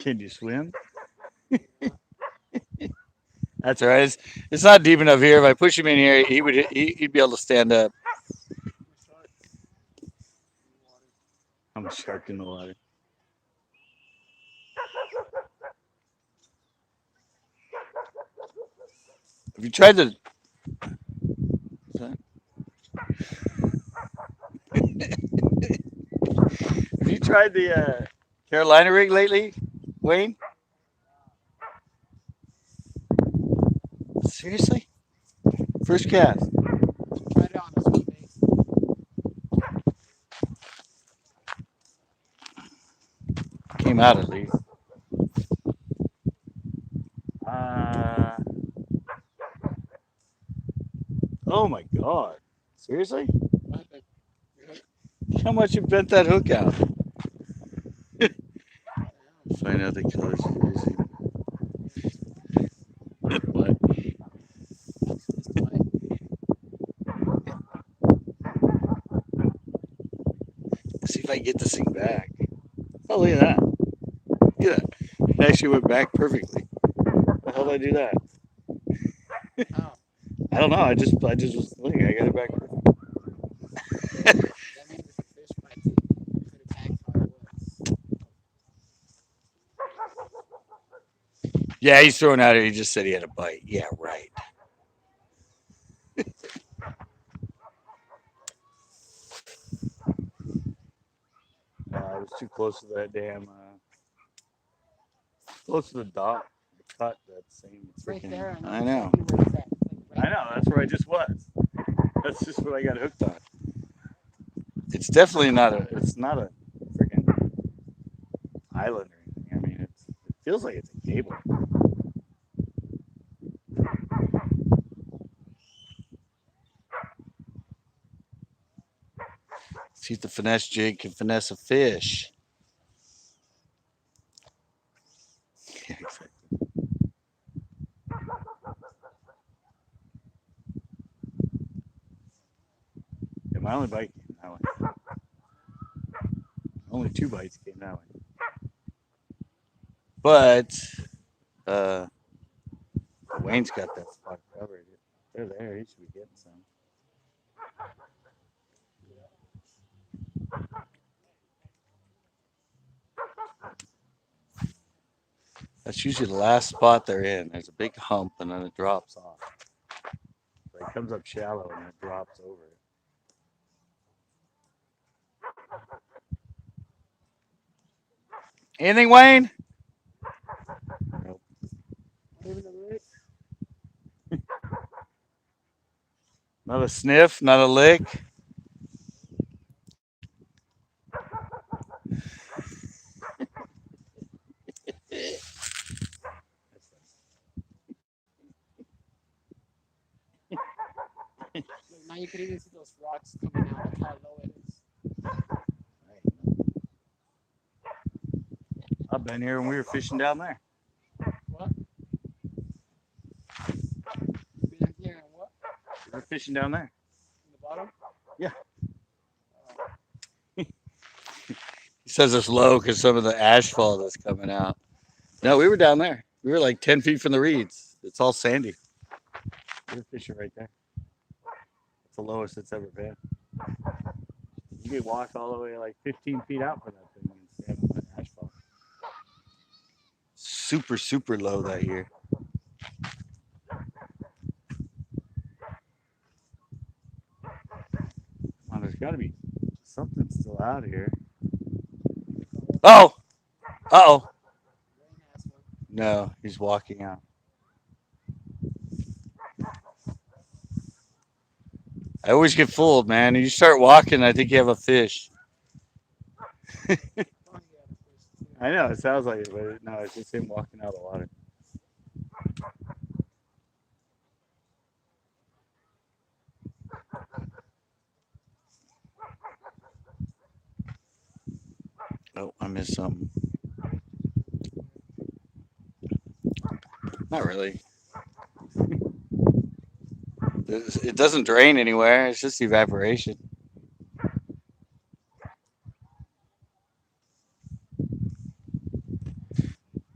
Speaker 1: Can you swim? That's all right. It's not deep enough here. If I push him in here, he'd be able to stand up. I'm a shark in the water. Have you tried the? Have you tried the Carolina rig lately, Wayne? Seriously? First cast.
Speaker 2: Tried it on a swim bait.
Speaker 1: Came out at least. Uh, oh my God. Seriously?
Speaker 2: What happened? Your hook?
Speaker 1: How much you bent that hook out?
Speaker 2: I
Speaker 1: Find out the colors crazy.
Speaker 2: don't know.
Speaker 1: What?
Speaker 2: This bite.
Speaker 1: See if I can get this thing back. Oh, look at that. Look at that. It actually went back perfectly. How did I do that?
Speaker 2: Oh,
Speaker 1: I don't know. I just was looking. I got it back perfect.
Speaker 2: that means if a fish bites it, you put it back how it was.
Speaker 1: Yeah, he's throwing out here. He just said he had a bite. Yeah, right. I was too close to that damn. Close to the dock. The cut. That same.
Speaker 2: It's right there.
Speaker 1: I know.
Speaker 2: Exactly where it's at. It's like
Speaker 1: I
Speaker 2: right
Speaker 1: know. That's where I just was. That's just what I got hooked on. It's definitely not a. It's not a freaking island or anything. I mean, it feels like it's a cable. See if the finesse jig can finesse a fish. Yeah, exactly. Yeah, my only bite came that way. Only two bites came that way. But uh, Wayne's got that spot covered. They're there. He should be getting some. That's usually the last spot they're in. There's a big hump and then it drops off. So it comes up shallow and it drops over it. Anything, Wayne? Nope.
Speaker 2: Not even a lick.
Speaker 1: Not a sniff, not a lick.
Speaker 2: Look, now you can even see those rocks coming out. Look how low it is.
Speaker 1: I've been here when we were fishing down there.
Speaker 2: What? Been up here and what?
Speaker 1: We were fishing down there.
Speaker 2: In the bottom?
Speaker 1: Yeah.
Speaker 2: Oh.
Speaker 1: He says it's low because some of the asphalt is coming out. No, we were down there. We were like 10 feet from the reeds. It's all sandy. We were fishing right there. It's the lowest it's ever been. You could walk all the way like 15 feet out from that thing and stand on that asphalt. Super, super low that year. Oh, there's got to be something still out here. Oh! Uh-oh.
Speaker 2: Wayne has one.
Speaker 1: No, he's walking out. I always get fooled, man. You start walking, I think you have a fish.
Speaker 2: Oh, he had a fish too.
Speaker 1: I know, it sounds like it, but no, it's just him walking out of the water. Oh, I missed something. Not really. It doesn't drain anywhere. It's just evaporation.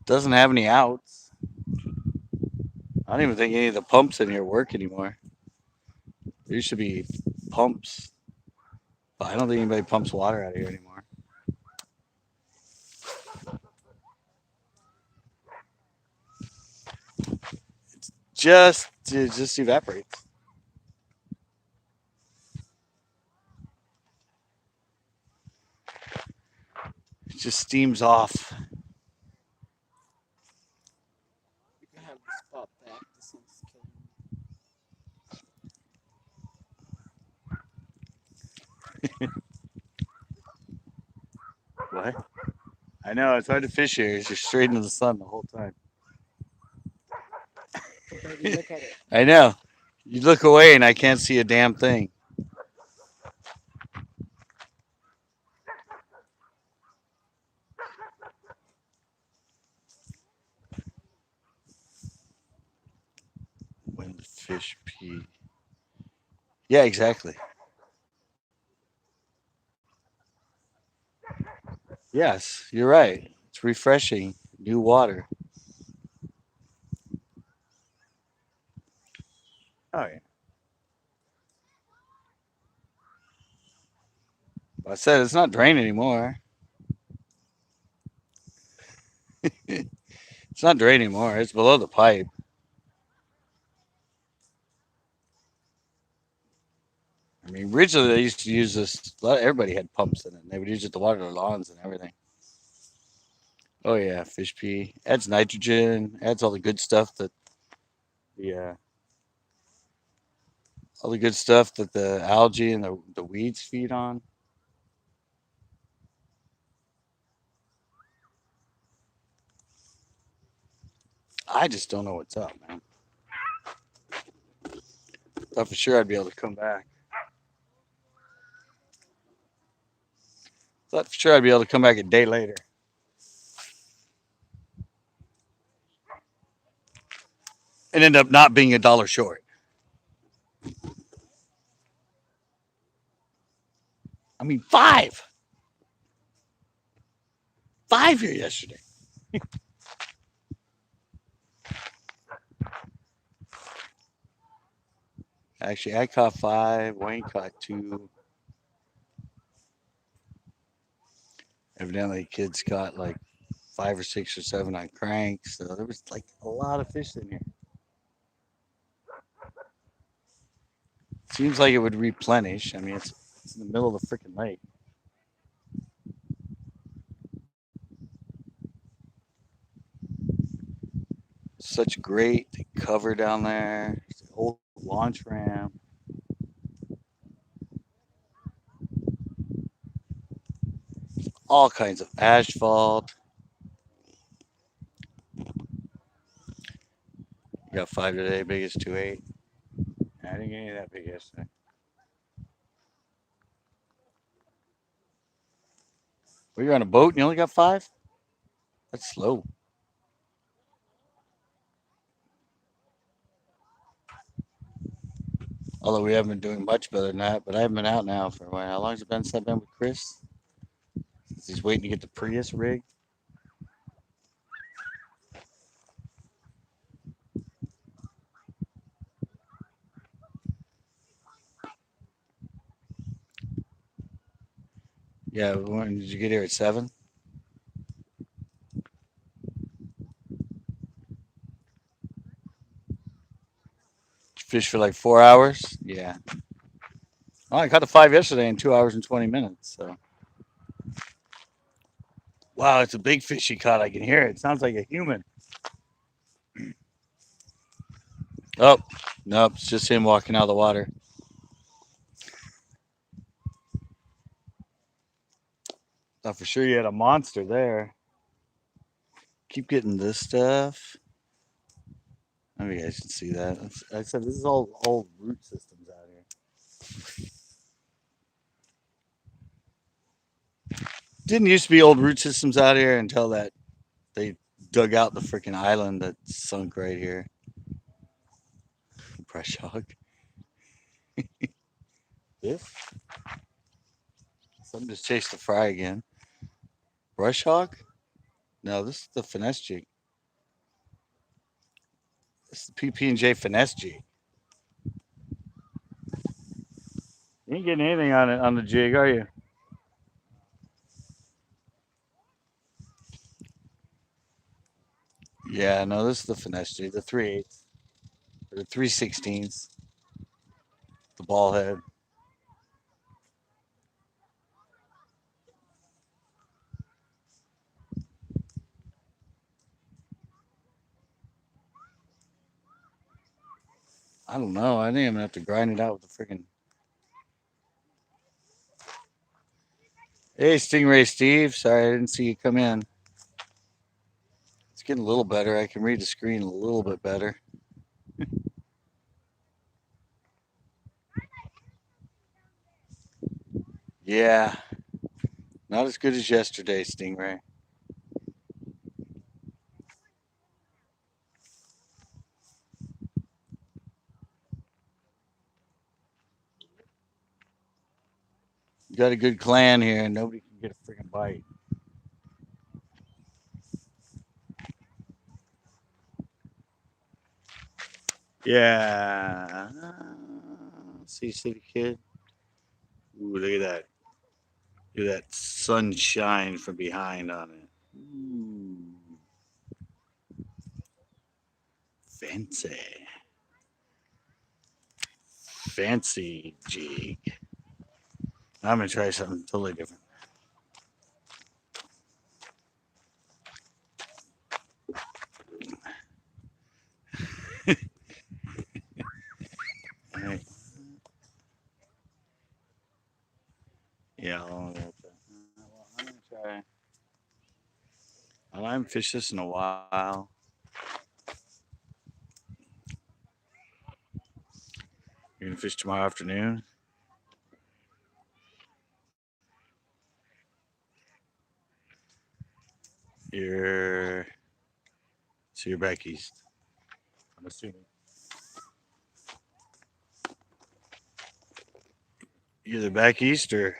Speaker 1: Doesn't have any outs. I don't even think any of the pumps in here work anymore. There used to be pumps, but I don't think anybody pumps water out of here anymore. It just evaporates. It just steams off.
Speaker 2: You can have this spot back. This one's killing me.
Speaker 1: What? I know it's hard to fish here. You're straight into the sun the whole time.
Speaker 2: Baby, look at it.
Speaker 1: I know. You look away and I can't see a damn thing. When the fish pee. Yeah, exactly. Yes, you're right. It's refreshing. New water. Oh yeah. I said it's not draining anymore. It's not draining anymore. It's below the pipe. I mean, originally they used to use this. Everybody had pumps in it. And they would use it to water their lawns and everything. Oh yeah, fish pee adds nitrogen, adds all the good stuff that the all the good stuff that the algae and the weeds feed on. I just don't know what's up, man. Thought for sure I'd be able to come back. Thought for sure I'd be able to come back a day later and end up not being $1 short. I mean, five here yesterday. Actually, I caught five. Wayne caught two. Evidently, kids caught like 5 or 6 or 7 on cranks. So there was like a lot of fish in here. Seems like it would replenish. I mean, it's in the middle of the freaking lake. Such great cover down there. It's an old launch ramp. All kinds of asphalt. Got five today, biggest 2.8. I didn't get any of that big yesterday. Well, you're on a boat and you only got five? That's slow. Although we haven't been doing much better than that, but I haven't been out now for a while. How long has it been since I've been with Chris? Since he's waiting to get the Prius rig. Yeah, when did you get here at 7? Fish for like 4 hours? Yeah. Oh, I caught the five yesterday in 2 hours and 20 minutes. So, wow, it's a big fish he caught. I can hear it. It sounds like a human. Oh, nope, it's just him walking out of the water. Thought for sure you had a monster there. Keep getting this stuff. I mean, you guys can see that. I said this is all old root systems out here. Didn't used to be old root systems out here until that they dug out the freaking island that sunk right here. Brush hog. This? Something just chased the fry again. Brush hog? No, this is the finesse jig. It's the PP&J Finesse G. You ain't getting anything on it on the jig, are you? Yeah, no, this is the Finesse G, the 3/8, or the 3/16, the ball head. I don't know. I think I'm gonna have to grind it out with the freaking. Hey, Stingray Steve. Sorry I didn't see you come in. It's getting a little better. I can read the screen a little bit better. Yeah, not as good as yesterday, Stingray. You got a good clan here, and nobody can get a freaking bite. Yeah. See, City Kid. Ooh, look at that. Look at that sunshine from behind on it. Ooh, fancy. Fancy jig. I'm going to try something totally different. All right. Yeah, I'm going to try. I haven't fished this in a while. You're going to fish tomorrow afternoon? You're. So you're back east, I'm assuming. Either back east or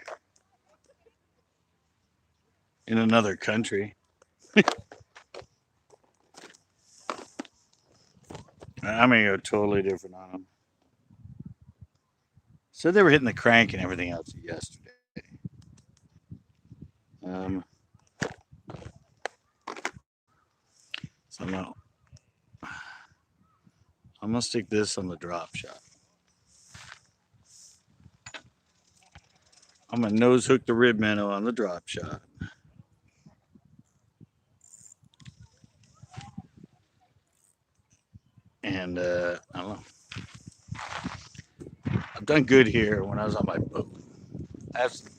Speaker 1: in another country. I'm going to go totally different on them. So they were hitting the crank and everything else yesterday. Um, so I'm gonna stick this on the drop shot. I'm gonna nose hook the rib minnow on the drop shot. And I don't know. I've done good here when I was on my boat. I have some,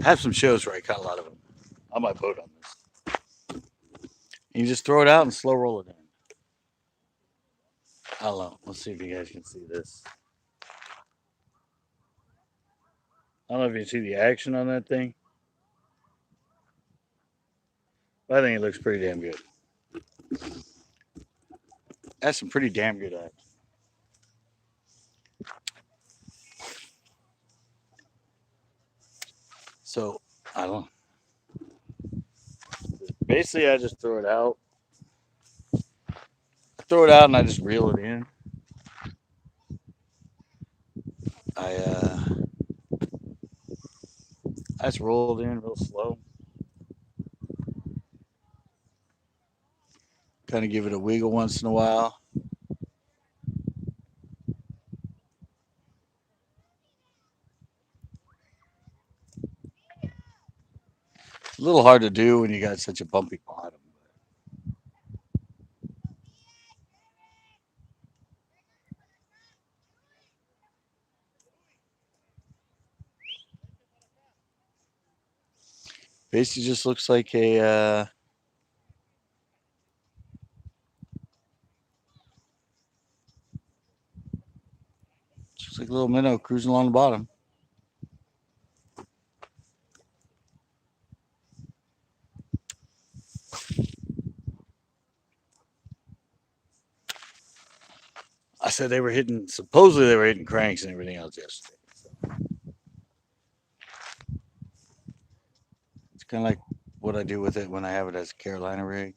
Speaker 1: I have some shows where I caught a lot of them on my boat on this. You just throw it out and slow roll it in. I don't know. Let's see if you guys can see this. I don't know if you can see the action on that thing. But I think it looks pretty damn good. That's some pretty damn good action. So I don't. Basically, I just throw it out. I throw it out and I just reel it in. I uh, I just roll it in real slow. Kind of give it a wiggle once in a while. It's a little hard to do when you got such a bumpy bottom. Basically, just looks like just like a little minnow cruising along the bottom. I said they were hitting. Supposedly, they were hitting cranks and everything else yesterday. It's kind of like what I do with it when I have it as a Carolina rig.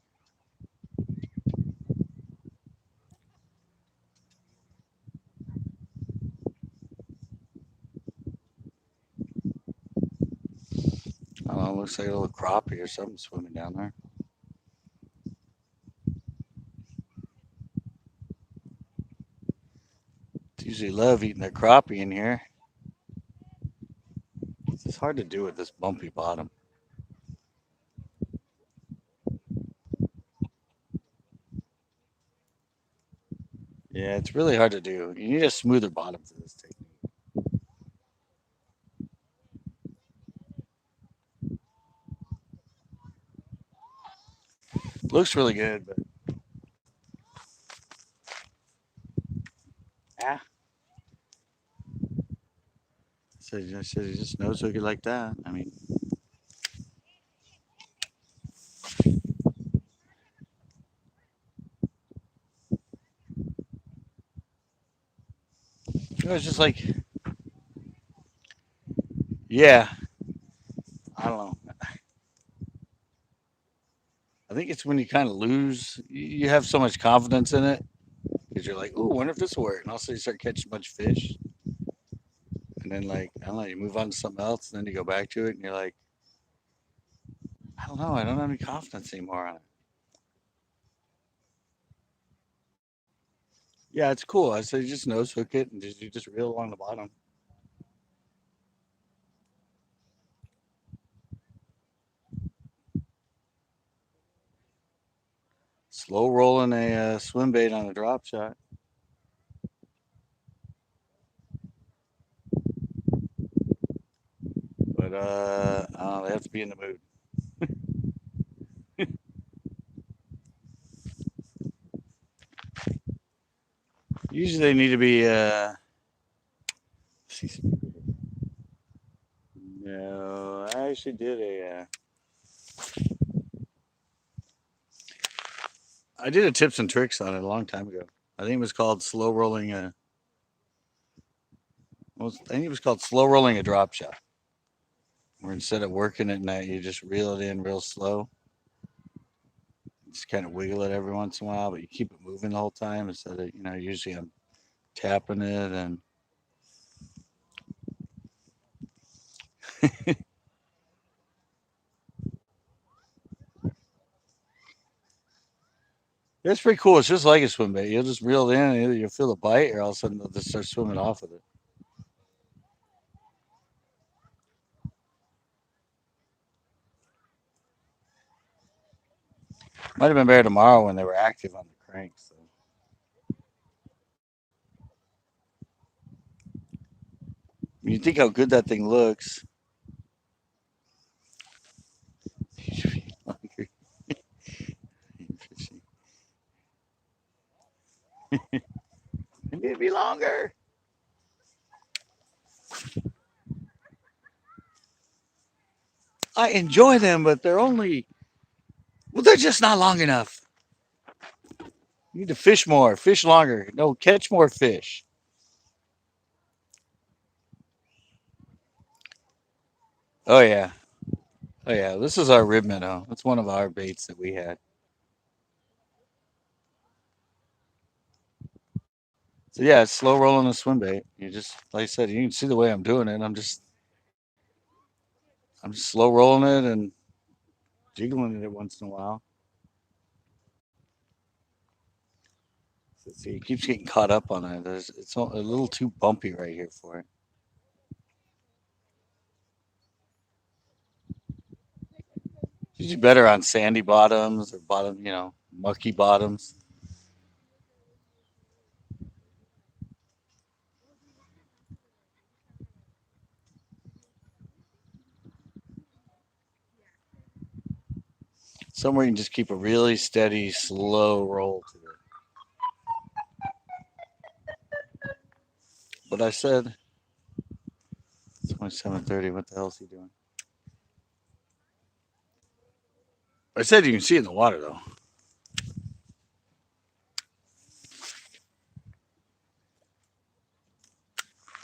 Speaker 1: Looks like a little crappie or something swimming down there. They usually love eating their crappie in here. It's hard to do with this bumpy bottom. Yeah, it's really hard to do. You need a smoother bottom for this technique. Looks really good, but ah, I said he just knows hook it like that. I mean, it was just like, yeah, I don't know. I think it's when you kind of lose. You have so much confidence in it because you're like, "Ooh, wonder if this will work," and also you start catching a bunch of fish, and then like I don't know, you move on to something else, and then you go back to it, and you're like, "I don't know, I don't have any confidence anymore on it." Yeah, it's cool. I said you just nose hook it and you just reel along the bottom. Slow rolling a swim bait on a drop shot. But they have to be in the mood. Usually they need to be. No, I actually did a. I did a tips and tricks on it a long time ago. I think it was called slow rolling a. Well, I think it was called slow rolling a drop shot. Where instead of working it net, you just reel it in real slow. Just kind of wiggle it every once in a while, but you keep it moving the whole time instead of usually I'm tapping it and it's pretty cool. It's just like a swim bait. You'll just reel it in, and either you'll feel the bite, or all of a sudden they'll just start swimming off with it. Might have been better tomorrow when they were active on the cranks. So. When you think how good that thing looks, it need to be longer. I enjoy them, but they're only well, they're just not long enough. You need to fish more, fish longer. No, catch more fish. Oh yeah, oh yeah. This is our rib minnow. That's one of our baits that we had. So yeah, it's slow rolling a swim bait. You just like I said, you can see the way I'm doing it. I'm just slow rolling it and jiggling it once in a while. So see, it keeps getting caught up on it. It's a little too bumpy right here for it. It's usually better on sandy bottoms or mucky bottoms. Somewhere you can just keep a really steady, slow roll to it. But I said it's only 7:30. What the hell is he doing? I said you can see it in the water though.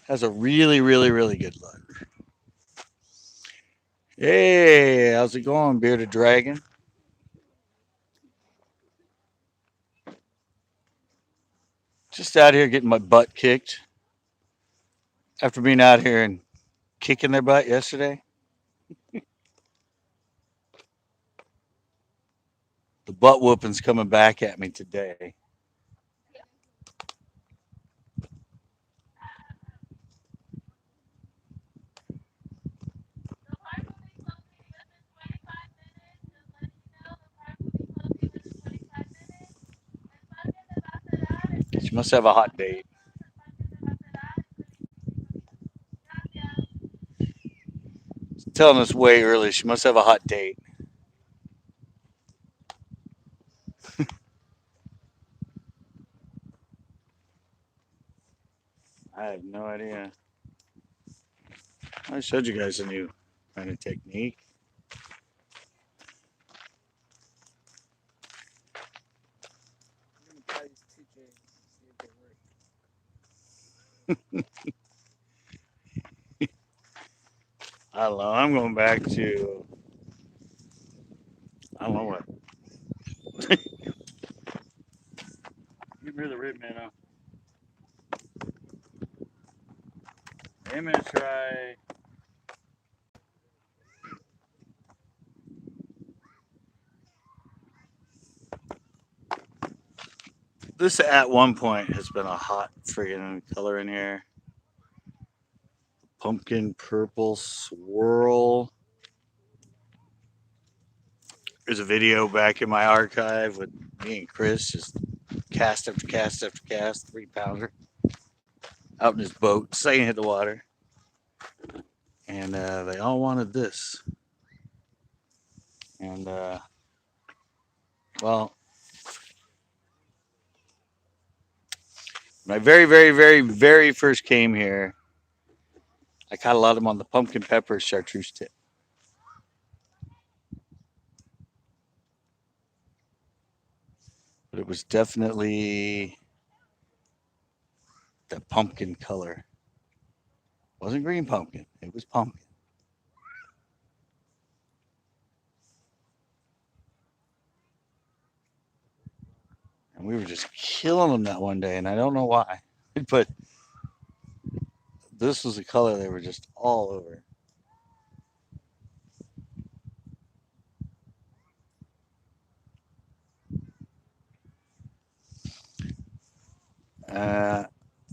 Speaker 1: Has a really, really, really good look. Hey, how's it going, bearded dragon? Just out here getting my butt kicked after being out here and kicking their butt yesterday. The butt whooping's coming back at me today. She must have a hot date. She's telling us way early. She must have a hot date. I have no idea. I showed you guys a new kind of technique.
Speaker 2: I'm gonna try these two jigs, see if they work.
Speaker 1: I don't know. I'm going back to I don't know what. Give me the rib man now. I'm gonna try. This at one point has been a hot friggin' color in here. Pumpkin purple swirl. There's a video back in my archive with me and Chris just cast after cast after cast, 3 pounder, out in his boat, saying hit the water. And they all wanted this. And well, when I very first came here, I caught a lot of them on the pumpkin pepper chartreuse tip. But it was definitely the pumpkin color. It wasn't green pumpkin. It was pumpkin. And we were just killing them that one day, and I don't know why. But this was the color they were just all over.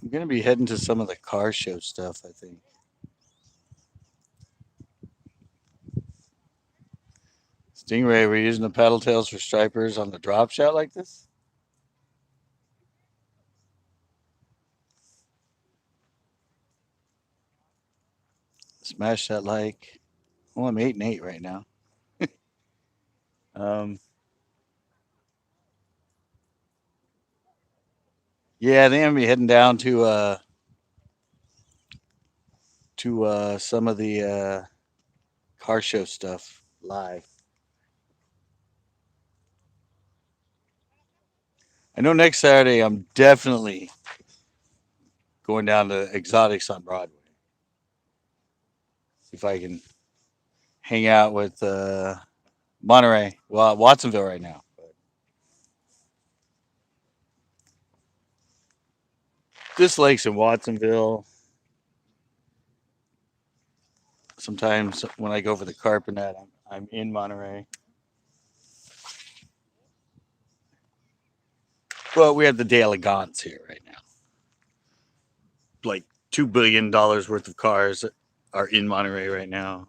Speaker 1: I'm gonna be heading to some of the car show stuff. I think Stingray. We're using the paddle tails for stripers on the drop shot like this. Smash that like. Well, I'm 8-8 right now. Um, yeah, they gonna be heading down to some of the car show stuff live. I know next Saturday I'm definitely going down to Exotics on Broadway. See if I can hang out with Monterey. Well, Watsonville right now. But this lake's in Watsonville. Sometimes when I go for the carpet, I'm in Monterey. But we have the De Elegance here right now. Like $2 billion worth of cars are in Monterey right now.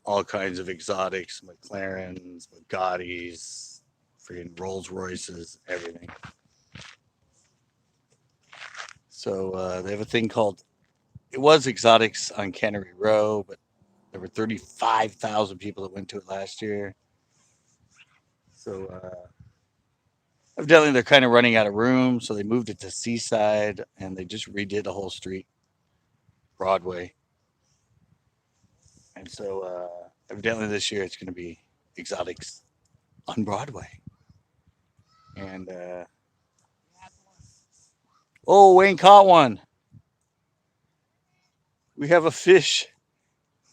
Speaker 1: All kinds of exotics, McLarens, Bugattis, freaking Rolls Royces, everything. So they have a thing called, it was Exotics on Cannery Row, but there were 35,000 people that went to it last year. So evidently they're kind of running out of room, so they moved it to Seaside and they just redid the whole street, Broadway. And so evidently this year it's going to be Exotics on Broadway. And oh, Wayne caught one. We have a fish.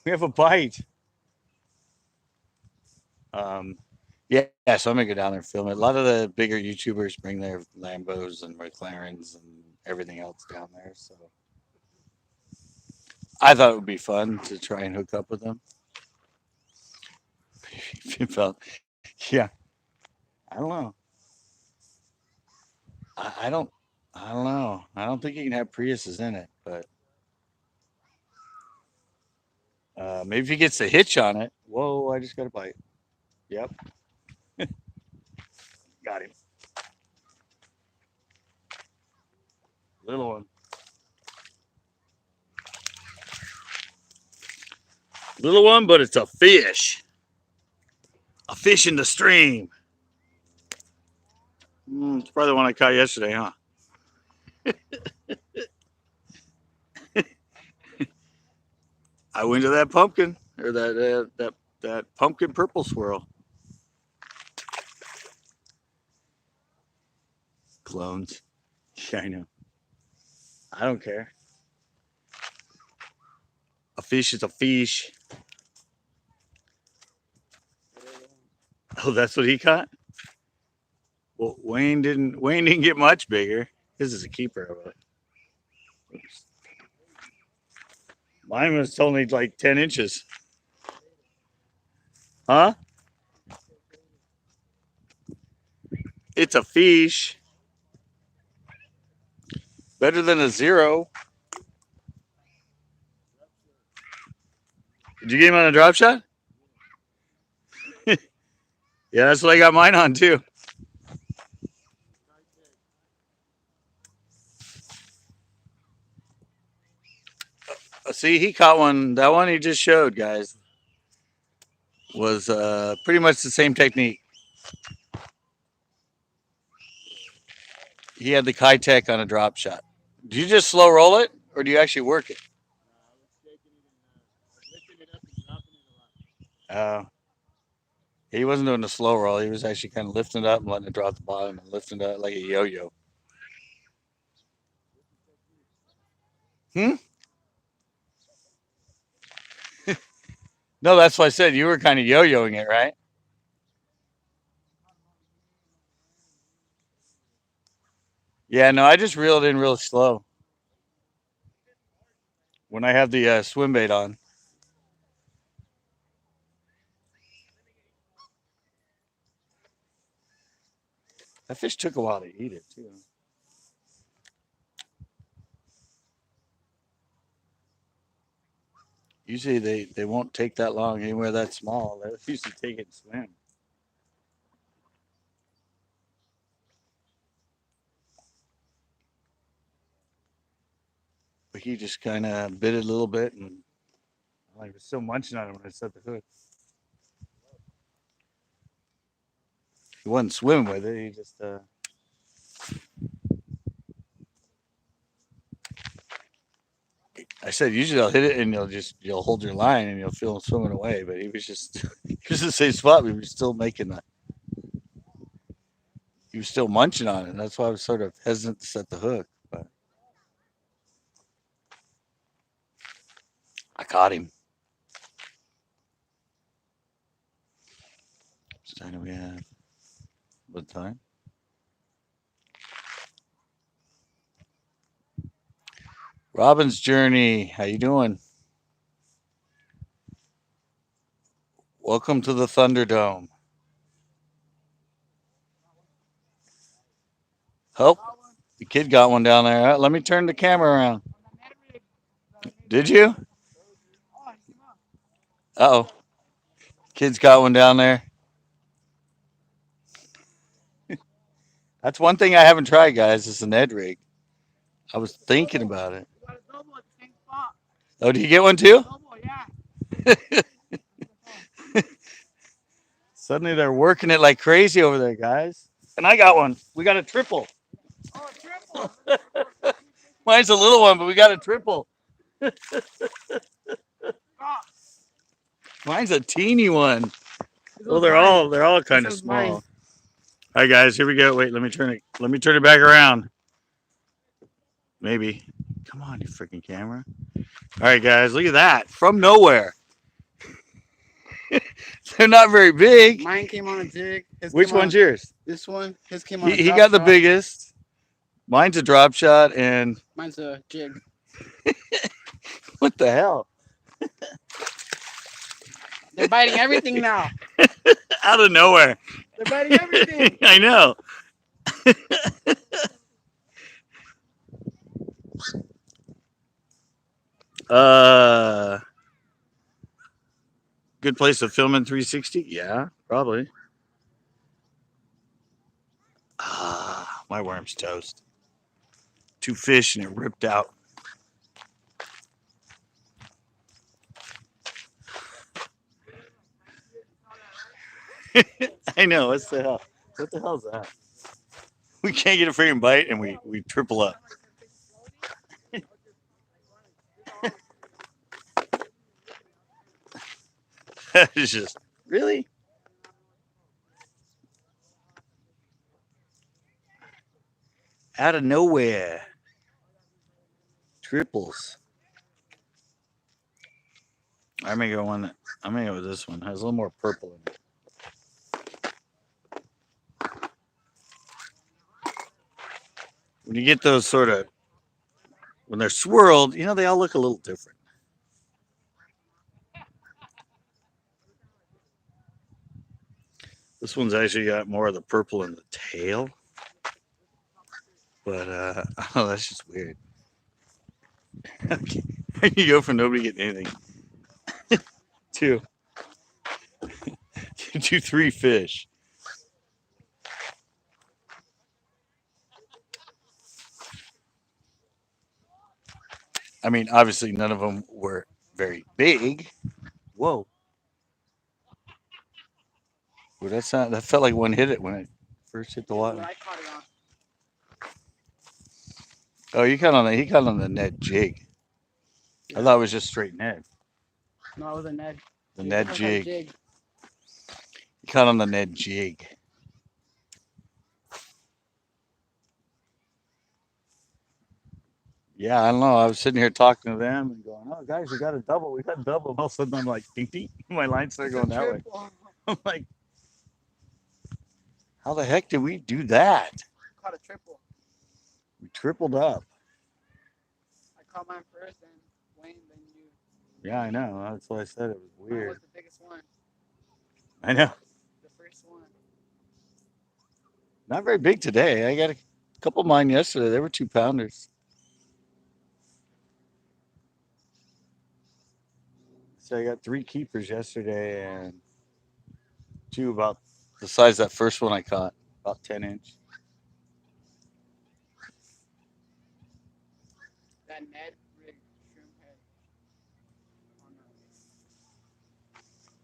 Speaker 1: We have a bite. Um, yeah, so I'm gonna go down there and film it. A lot of the bigger YouTubers bring their Lambos and McLarens and everything else down there. So I thought it would be fun to try and hook up with them. If Yeah. I don't know. I don't. I don't know. I don't think you can have Priuses in it, but maybe if he gets the hitch on it. Whoa! I just got a bite. Yep, got him. Little one. Little one, but it's a fish. A fish in the stream. It's probably the one I caught yesterday, huh? I went to that pumpkin or that pumpkin purple swirl. Clones. Yeah, I know. I don't care. A fish is a fish. Oh, that's what he caught. Well, Wayne didn't get much bigger. His is a keeper. Oops. Mine was only like 10 inches. Huh? It's a fish. Better than a zero. Did you get him on a drop shot? Yeah, that's what I got mine on too. See, he caught one. That one he just showed, guys, was pretty much the same technique. He had the Kai Tech on a drop shot. Do you just slow roll it, or do you actually work it? Uh, he wasn't doing a slow roll. He was actually kind of lifting it up and letting it drop the bottom and lifting it up like a yo-yo. Hmm? No, that's what I said. You were kind of yo-yoing it, right? Yeah, no, I just reeled in real slow when I have the swim bait on. That fish took a while to eat it, too. Usually they won't take that long anywhere that small. They usually take it and swim. But he just kind of bit it a little bit and I was still munching on it when I set the hook. He wasn't swimming with it. He just I said usually I'll hit it and you'll hold your line and you'll feel him swimming away. But he was just he was the same spot. But he was still making that. He was still munching on it. That's why I was sort of hesitant to set the hook. But I caught him. What time do we have? What time? Robin's Journey. How you doing? Welcome to the Thunderdome. Help. The kid got one down there. Let me turn the camera around. Did you? Uh oh. Kid's got one down there. That's one thing I haven't tried, guys. Is an Ed rig. I was thinking about it. Oh, do you get one too? Suddenly they're working it like crazy over there, guys. And I got one. We got a triple. Mine's a little one, but we got a triple. Mine's a teeny one. Well, they're all kind of small. All right, guys, here we go. Wait, let me turn it back around. Maybe. Come on, you freaking camera. All right, guys, look at that. From nowhere. They're not very big.
Speaker 2: Mine came on a jig.
Speaker 1: Which one's yours?
Speaker 2: This one. His came on.
Speaker 1: He got the biggest. Mine's a drop shot, and
Speaker 2: mine's a jig.
Speaker 1: What the hell?
Speaker 2: They're biting everything now.
Speaker 1: Out of nowhere.
Speaker 2: They're biting everything.
Speaker 1: I know. Uh, good place to film in 360? Yeah, probably. Ah, my worm's toast. Two fish and it ripped out. I know. What's the hell? What the hell's that? We can't get a freaking bite and we triple up. It's just really out of nowhere. Triples. I'm gonna go one that I'm gonna go with this one. It has a little more purple in it. When you get those sort of when they're swirled, they all look a little different. This one's actually got more of the purple in the tail, but oh, that's just weird. Okay. You go from nobody getting anything to to three fish. I mean, obviously, none of them were very big. Whoa, well, that's not. That felt like one hit it when it first hit the
Speaker 2: What
Speaker 1: water.
Speaker 2: I caught it on.
Speaker 1: Oh, you caught on the he caught on the Ned jig. I thought it was just straight Ned.
Speaker 2: No, it was a Ned.
Speaker 1: The
Speaker 2: Jig.
Speaker 1: Ned
Speaker 2: Some kind of
Speaker 1: jig.
Speaker 2: jig.
Speaker 1: You caught on the Ned jig. Yeah, I don't know. I was sitting here talking to them and going, "Oh, guys, we got a double. We got a double." And all of a sudden, I'm like, "Ding, ding." My line started
Speaker 2: It's a
Speaker 1: going that way.
Speaker 2: triple.
Speaker 1: I'm like, "How the heck did we do that?
Speaker 2: Caught a triple.
Speaker 1: We tripled up."
Speaker 2: I caught mine first, and Wayne, then you.
Speaker 1: Yeah, I know. That's why I said it was
Speaker 2: Mine
Speaker 1: weird.
Speaker 2: was the biggest one.
Speaker 1: I know.
Speaker 2: The first one.
Speaker 1: Not very big today. I got a couple of mine yesterday. They were 2 pounders. So I got three keepers yesterday and two about the size of that first one I caught, about 10 inch.
Speaker 2: That Ned rig shrimp head on the.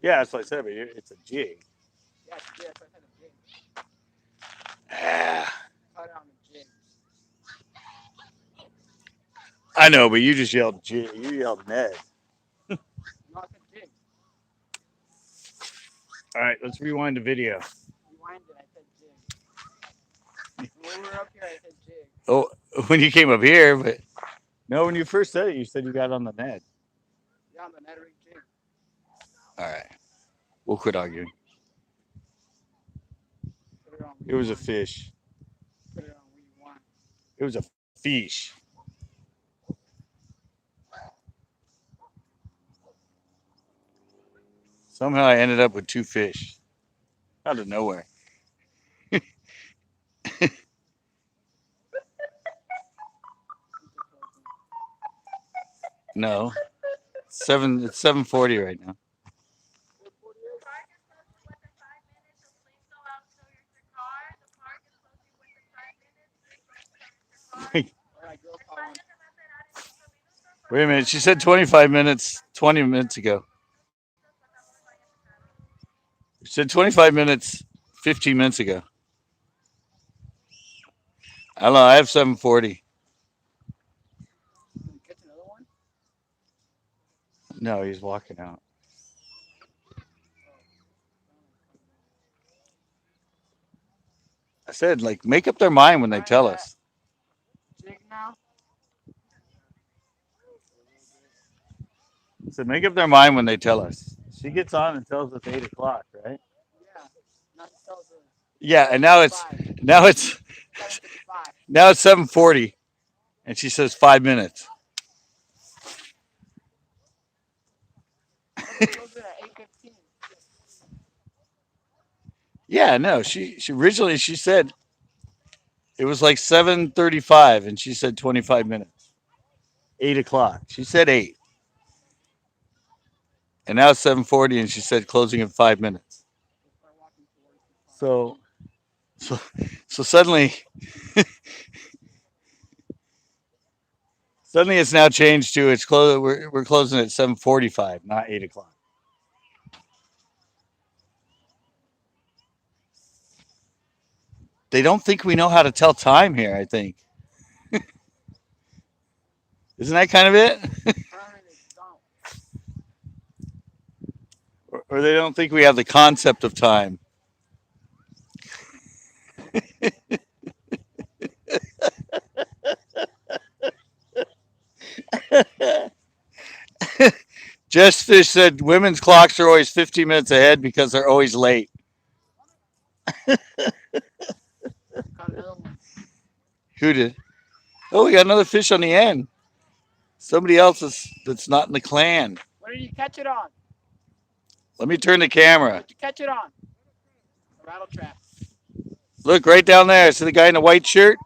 Speaker 1: Yeah, that's what I said. But it's a jig.
Speaker 2: Yeah, that's what I said, a jig.
Speaker 1: Ah,
Speaker 2: Caught it on the jig.
Speaker 1: I know, but you just yelled jig. You yelled Ned.
Speaker 2: No, I said jig.
Speaker 1: All right, let's rewind the video.
Speaker 2: Rewind it, I said jig. When we were up here, I said jig.
Speaker 1: Oh, when you came up here, but no, when you first said it, you said you got on the Ned.
Speaker 2: Yeah, on the Ned rig jig.
Speaker 1: All right, we'll quit arguing.
Speaker 2: Put it on
Speaker 1: It was a
Speaker 2: rewind.
Speaker 1: fish.
Speaker 2: Put it on rewind.
Speaker 1: It was a fish. Somehow I ended up with two fish out of nowhere. No, 7. It's 7:40 right now. Wait
Speaker 2: Alright, girl caught one.
Speaker 1: a minute. She said 25 minutes. 20 minutes ago. She said 25 minutes. 15 minutes ago. I don't know. I have 7:40.
Speaker 2: Can we catch another one?
Speaker 1: No, he's walking out. I said, like, make up their mind when they
Speaker 2: Trying
Speaker 1: tell
Speaker 2: that
Speaker 1: us.
Speaker 2: jig now.
Speaker 1: I said, make up their mind when they tell us. She gets on and tells us 8 o'clock, right?
Speaker 2: Yeah. Now he tells us
Speaker 1: Yeah, and now it's
Speaker 2: 7:55.
Speaker 1: now it's
Speaker 2: 7:55.
Speaker 1: now it's 7:40, and she says 5 minutes.
Speaker 2: Close it at 8:15.
Speaker 1: Yeah, no, she originally she said it was like 7:35, and she said 25 minutes. 8 o'clock. She said 8, and now it's 7:40, and she said closing in 5 minutes.
Speaker 2: We'll start walking towards the park.
Speaker 1: So so so suddenly it's now changed to it's close. We're closing at 7:45, not 8 o'clock. They don't think we know how to tell time here. I think isn't that kind of it?
Speaker 2: Apparently they don't.
Speaker 1: Or they don't think we have the concept of time. Just Fish said women's clocks are always 15 minutes ahead because they're always late.
Speaker 2: Caught another one.
Speaker 1: Who did? Oh, we got another fish on the end. Somebody else that's not in the clan.
Speaker 2: What did you catch it on?
Speaker 1: Let me turn the camera.
Speaker 2: What'd you catch it on? A rattle trap.
Speaker 1: Look right down there. See the guy in the white shirt?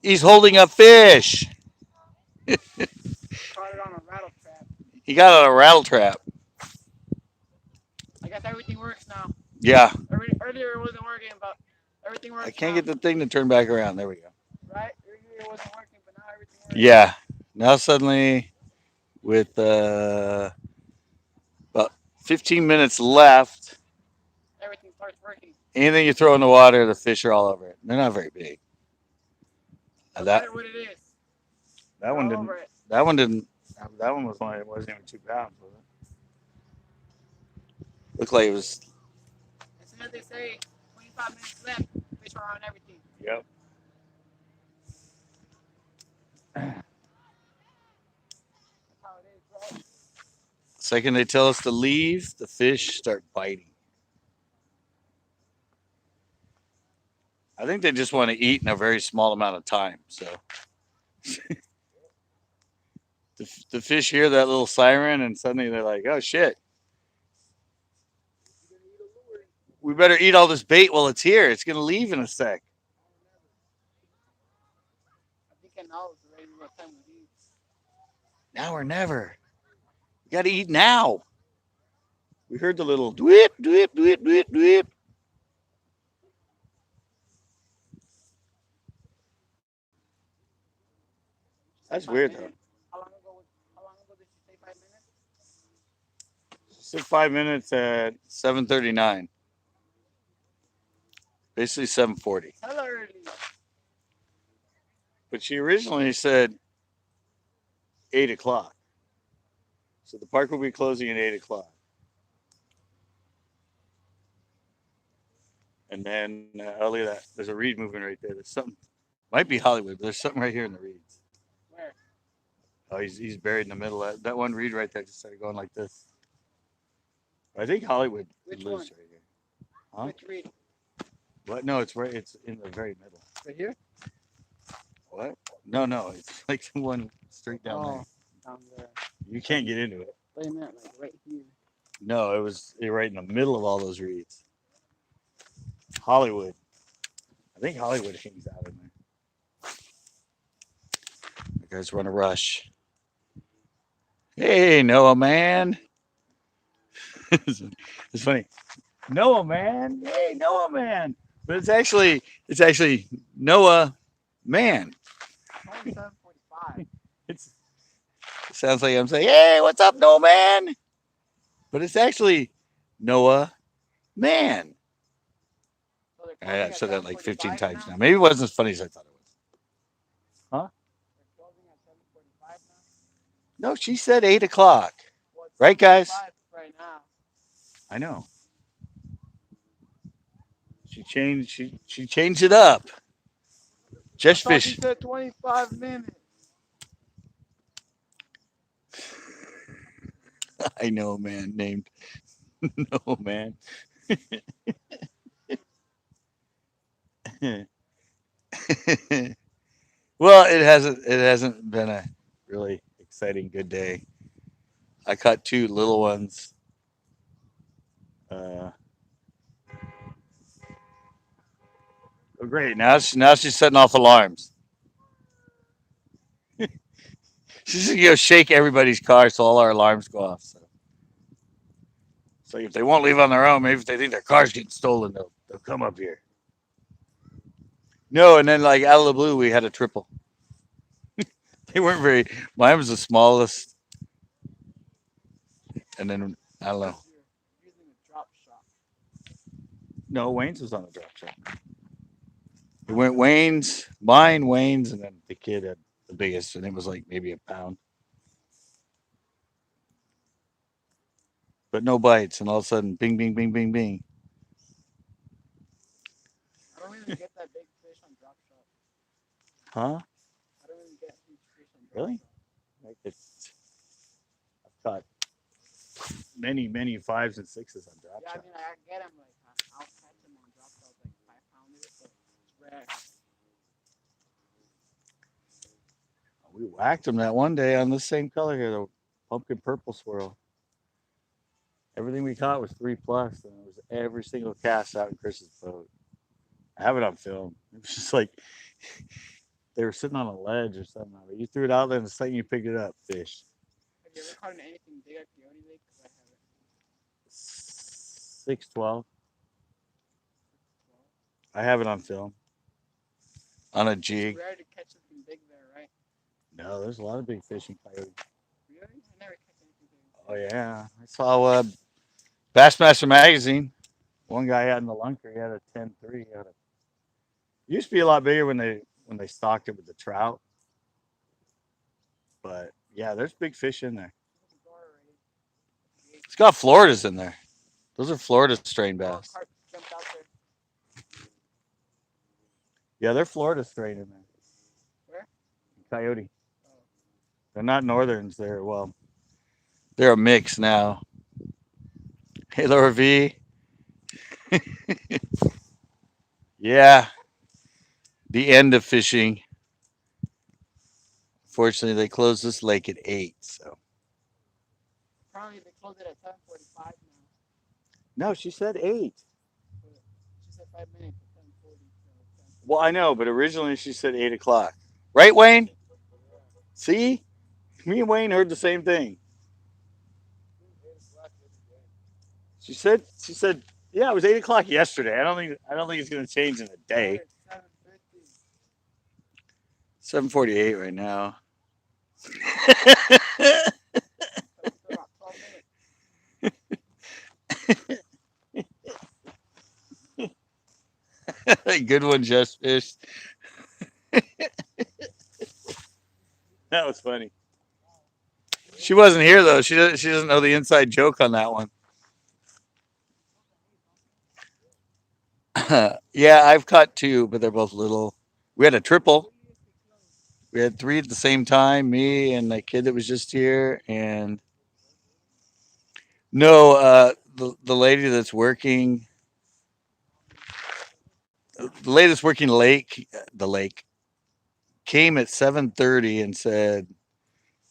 Speaker 1: He's holding a fish.
Speaker 2: Caught it on a rattle trap.
Speaker 1: He got on a rattle trap.
Speaker 2: I guess everything works now.
Speaker 1: Yeah.
Speaker 2: Earlier it wasn't working, but everything works
Speaker 1: I can't
Speaker 2: now.
Speaker 1: get the thing to turn back around. There we go.
Speaker 2: Right? Earlier it wasn't working, but now everything works.
Speaker 1: Yeah. Now suddenly, with about 15 minutes left,
Speaker 2: Everything starts working.
Speaker 1: anything you throw in the water, the fish are all over it. They're not very big.
Speaker 2: No
Speaker 1: That
Speaker 2: matter what it is.
Speaker 1: that one
Speaker 2: All
Speaker 1: didn't.
Speaker 2: over it.
Speaker 1: That one didn't. That one was only. It wasn't even 2 pounds. Was it? Looked like it was.
Speaker 2: As soon as they say 25 minutes left, fish are on everything.
Speaker 1: Yep.
Speaker 2: That's how it is, right?
Speaker 1: Second they tell us to leave, the fish start biting. I think they just want to eat in a very small amount of time. So the fish hear that little siren, and suddenly they're like, "Oh shit,
Speaker 2: You're gonna eat a lure.
Speaker 1: we better eat all this bait while it's here. It's gonna leave in a sec."
Speaker 2: I think I know it's already what time it is.
Speaker 1: Now or never. We got to eat now. We heard the little dweep, dweep, dweep, dweep, dweep. That's weird though.
Speaker 2: How long ago did you say 5 minutes?
Speaker 1: She said 5 minutes at 7:39. Basically 7:40.
Speaker 2: Hella early.
Speaker 1: But she originally said 8 o'clock. So the park will be closing at 8 o'clock. And then oh, look at that. There's a reed moving right there. There's something. Might be Hollywood, but there's something right here in the reeds.
Speaker 2: Where?
Speaker 1: Oh, he's buried in the middle. That one reed right there just started going like this. I think Hollywood
Speaker 2: Which
Speaker 1: lives
Speaker 2: one?
Speaker 1: right here. Huh?
Speaker 2: Which reed?
Speaker 1: What? No, it's right. It's in the very middle.
Speaker 2: Right here?
Speaker 1: What? No, no. It's like the one straight down
Speaker 2: Oh, down there.
Speaker 1: there. You can't get into it.
Speaker 2: Wait a minute, like right here.
Speaker 1: No, it was right in the middle of all those reeds. Hollywood. I think Hollywood hangs out in there. The guys run a rush. Hey, Noah, man. It's funny. Noah, man. Hey, Noah, man. But it's actually Noah, man.
Speaker 2: It's only 7:45.
Speaker 1: It sounds like I'm saying, hey, what's up, Noah, man? But it's actually Noah, man.
Speaker 2: So they're closing
Speaker 1: I've
Speaker 2: at
Speaker 1: said that like 15
Speaker 2: 7:45
Speaker 1: times
Speaker 2: now?
Speaker 1: now. Maybe it wasn't as funny as I thought it was.
Speaker 2: They're closing at 7:45 now?
Speaker 1: No, she said 8 o'clock.
Speaker 2: Well, it's
Speaker 1: Right, guys?
Speaker 2: 7:45 right now.
Speaker 1: I know. She changed it up. Just
Speaker 2: I thought
Speaker 1: fish.
Speaker 2: you said 25 minutes.
Speaker 1: I know a man named No Man. Well, it hasn't been a really exciting good day. I caught two little ones. Uh, Oh, great. Now she's setting off alarms. She's gonna go shake everybody's car so all our alarms go off. So if they won't leave on their own, maybe if they think their car's getting stolen, they'll come up here. No, and then like out of the blue, we had a triple. They weren't very. Mine was the smallest, and then I don't know.
Speaker 2: You're using a drop shot.
Speaker 1: No, Wayne's was on the drop shot. It went Wayne's, mine, Wayne's, and then the kid had the biggest, and it was like maybe a pound, but no bites. And all of a sudden, bing, bing, bing, bing, bing.
Speaker 2: I don't even get that big fish on drop shot.
Speaker 1: Huh?
Speaker 2: I don't even get huge fish on drop
Speaker 1: Really?
Speaker 2: shot.
Speaker 1: Like it's, I've caught many fives and sixes on drop
Speaker 2: Yeah, I
Speaker 1: shot.
Speaker 2: mean, I get them like I'll catch them on drop shot like 5 pounders, but it's rare.
Speaker 1: We whacked them that one day on this same color here, the pumpkin purple swirl. Everything we caught was 3 plus, and it was every single cast out in Chris's boat. I have it on film. It was just like they were sitting on a ledge or something. You threw it out there, and the second you picked it up, fish.
Speaker 2: Have you ever caught anything big at Coyote Lake? Because I haven't.
Speaker 1: 612. I have it on film. On a
Speaker 2: It's
Speaker 1: jig.
Speaker 2: rare to catch something big there, right?
Speaker 1: No, there's a lot of big fish in Coyote.
Speaker 2: Really? I never catch anything big.
Speaker 1: Oh yeah, I saw Bassmaster magazine. One guy had in the lunker. He had a 10-3. He had a. It used to be a lot bigger when they stocked it with the trout. But yeah, there's big fish in there. It's got Floridas in there. Those are Florida strain
Speaker 2: Oh,
Speaker 1: bass.
Speaker 2: carp jumped out there.
Speaker 1: Yeah, they're Florida strain in there.
Speaker 2: Where?
Speaker 1: Coyote.
Speaker 2: Oh.
Speaker 1: They're not northerns. They're a mix now. Hey, Laura V. Yeah, the end of fishing. Fortunately, they closed this lake at 8. So
Speaker 2: Apparently they closed it at 7:45 now.
Speaker 1: no, she said 8.
Speaker 2: But she said 5 minutes at 10:40. So
Speaker 1: Well, I know, but originally she said 8 o'clock. Right, Wayne? See, me and Wayne heard the same thing. She said, yeah, it was 8 o'clock yesterday. I don't think it's gonna change in a day.
Speaker 2: it's 7:50.
Speaker 1: 7:48 right now.
Speaker 2: So we still got 12 minutes.
Speaker 1: Good one, Just Fish. That was funny. She wasn't here though. She doesn't know the inside joke on that one. Yeah, I've caught two, but they're both little. We had a triple. We had three at the same time. Me and the kid that was just here, and no, the lady that's working, the lady that's working the lake came at 7:30 and said,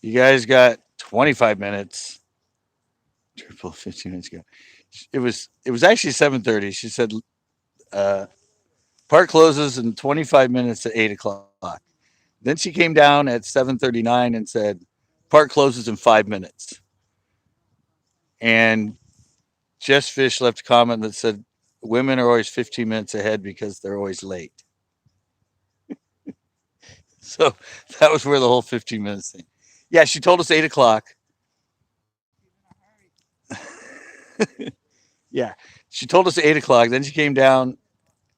Speaker 1: "You guys got 25 minutes." Triple 15 minutes ago. It was actually 7:30. She said, uh, "Park closes in 25 minutes at 8 o'clock." Then she came down at 7:39 and said, "Park closes in 5 minutes." And Jess Fish left a comment that said, "Women are always 15 minutes ahead because they're always late." So that was where the whole 15 minutes thing. Yeah, she told us 8 o'clock. Yeah, she told us 8 o'clock. Then she came down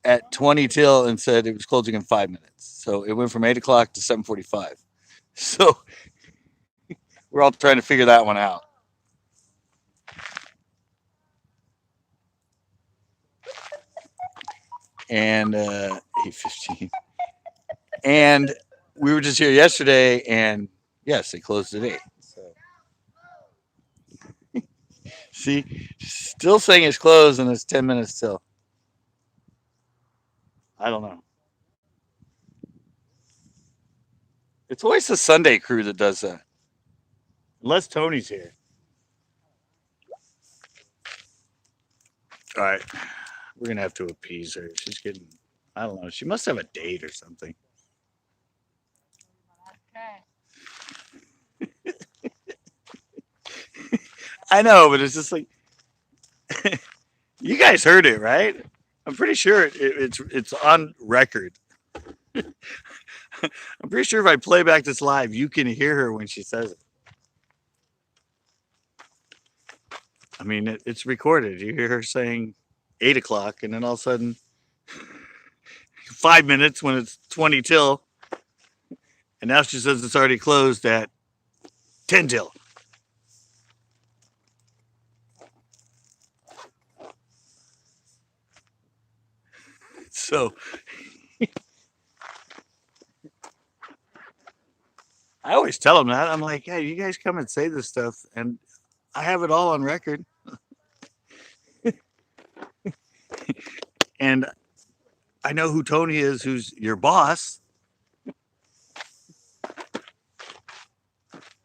Speaker 1: at 20 till and said it was closing in 5 minutes. So it went from 8 o'clock to 7:45. So we're all trying to figure that one out. And 8:15. And we were just here yesterday, and yes, they closed at 8. So see, still saying it's closed, and it's 10 minutes till. I don't know. It's always the Sunday crew that does that, unless Tony's here. All right, we're gonna have to appease her. She's getting I don't know. She must have a date or something. I know, but it's just like you guys heard it, right? I'm pretty sure it's on record. I'm pretty sure if I play back this live, you can hear her when she says it. I mean, it's recorded. You hear her saying 8 o'clock, and then all of a sudden, 5 minutes when it's 20 till, and now she says it's already closed at 10 till. So I always tell them that. I'm like, yeah, you guys come and say this stuff, and I have it all on record. And I know who Tony is, who's your boss.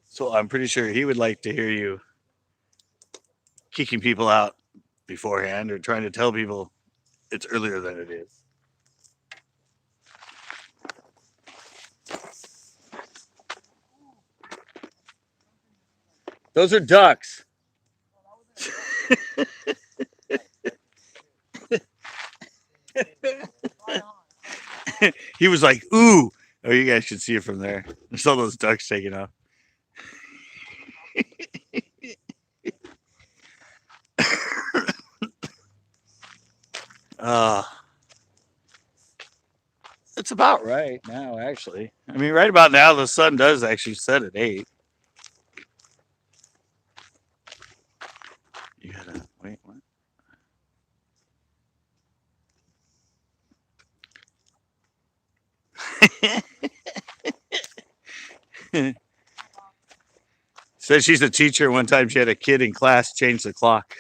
Speaker 1: So I'm pretty sure he would like to hear you kicking people out beforehand or trying to tell people it's earlier than it is. Those are ducks. He was like, ooh. Oh, you guys should see it from there. There's all those ducks taking off. Uh, it's about right now, actually. I mean, right about now, the sun does actually set at 8. You gotta wait. What? Said she's a teacher. One time she had a kid in class change the clock.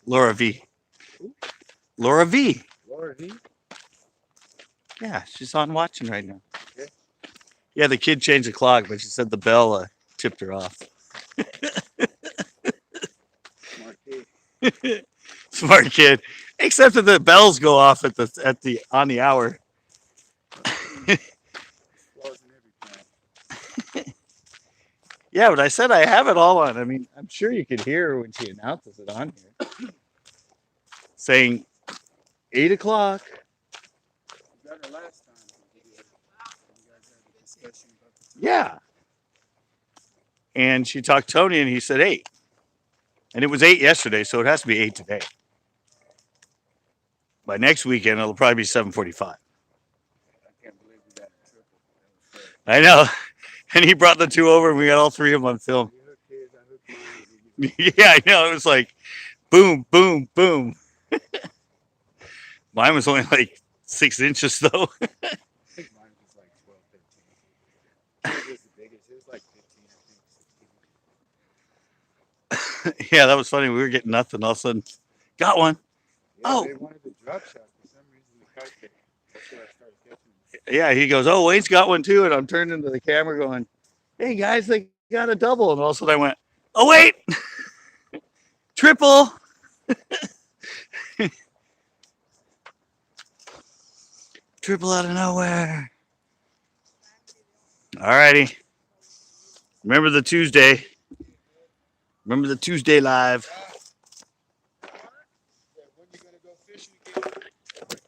Speaker 1: Laura V. Laura V.
Speaker 2: Laura V.
Speaker 1: Yeah, she's on watching right now. Yeah, the kid changed the clock, but she said the bell tipped her off.
Speaker 2: Smart kid.
Speaker 1: Smart kid. Except that the bells go off at the on the hour. Yeah, but I said I have it all on. I mean, I'm sure you could hear her when she announces it on here, saying 8 o'clock.
Speaker 2: You got her last time. You guys had a discussion about the time.
Speaker 1: Yeah. And she talked to Tony, and he said 8. And it was 8 yesterday, so it has to be 8 today. By next weekend, it'll probably be 7:45.
Speaker 2: I can't believe we got a triple. That was
Speaker 1: I know. And he brought the two over, and we got all three of them on film.
Speaker 2: You hooked his, I hooked mine.
Speaker 1: Yeah, I know. It was like boom, boom, boom. Mine was only like 6 inches, though.
Speaker 2: I think mine was like 12, 15. It was the biggest. It was like 15, I think, 16.
Speaker 1: Yeah, that was funny. We were getting nothing. All of a sudden, got one.
Speaker 2: Yeah,
Speaker 1: Oh.
Speaker 2: they wanted the drop shot for some reason. The kite there. That's what I started catching.
Speaker 1: Yeah, he goes, oh, Wayne's got one too. And I'm turning to the camera going, hey, guys, they got a double. And all of a sudden I went, oh, wait, triple. Triple out of nowhere. All righty. Remember the Tuesday. Remember the Tuesday live.
Speaker 2: Yeah, when you gonna go fishing again?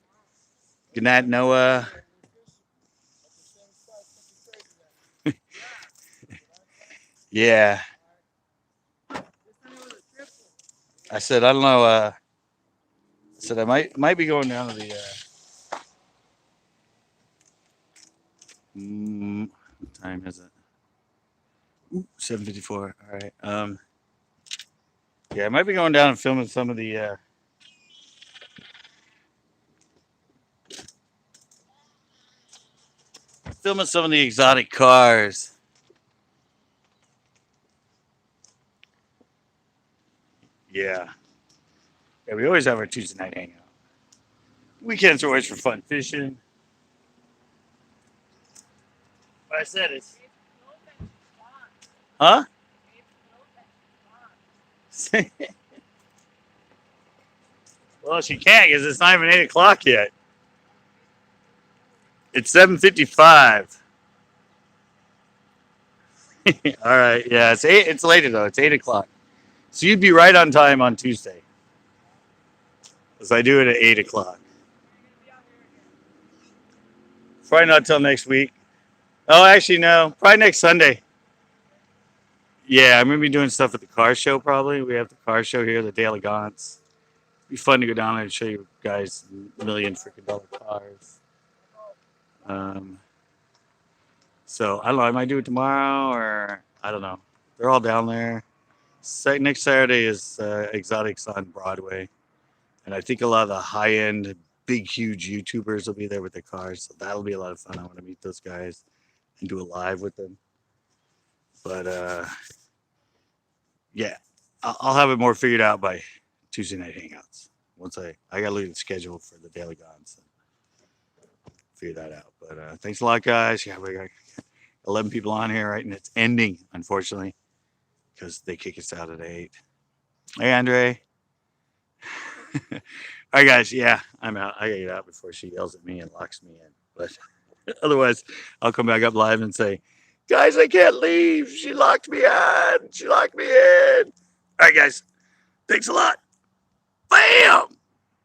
Speaker 1: Good night, Noah. Yeah. I said, I don't know. I said, I might be going down to the. What time is it? 7:54. All right. Yeah, I might be going down and filming some of the. Filming some of the exotic cars. Yeah. Yeah, we always have our Tuesday night hangout. Weekends are always for fun fishing. What I said is. Huh? Well, she can't because it's not even 8 o'clock yet. It's 7:55. All right. Yeah, it's 8. It's later though. It's 8 o'clock. So you'd be right on time on Tuesday, because I do it at 8 o'clock. Probably not till next week. Oh, actually, no. Probably next Sunday. Yeah, I'm gonna be doing stuff at the car show. Probably we have the car show here, the Daily Gaunts. Be fun to go down there and show you guys million freaking dollar cars. Um, so I don't know. I might do it tomorrow, or I don't know. They're all down there. Next Saturday is Exotics on Broadway, and I think a lot of the high end, big, huge YouTubers will be there with their cars. So that'll be a lot of fun. I want to meet those guys and do a live with them. But yeah, I'll have it more figured out by Tuesday night hangouts. Once I got to look at the schedule for the Daily Gons and figure that out. But thanks a lot, guys. Yeah, we got 11 people on here, right? And it's ending, unfortunately, because they kick us out at 8. Hey, Andre. All right, guys. Yeah, I'm out. I got to get out before she yells at me and locks me in. But otherwise, I'll come back up live and say, guys, I can't leave. She locked me in. She locked me in. All right, guys. Thanks a lot. Bam!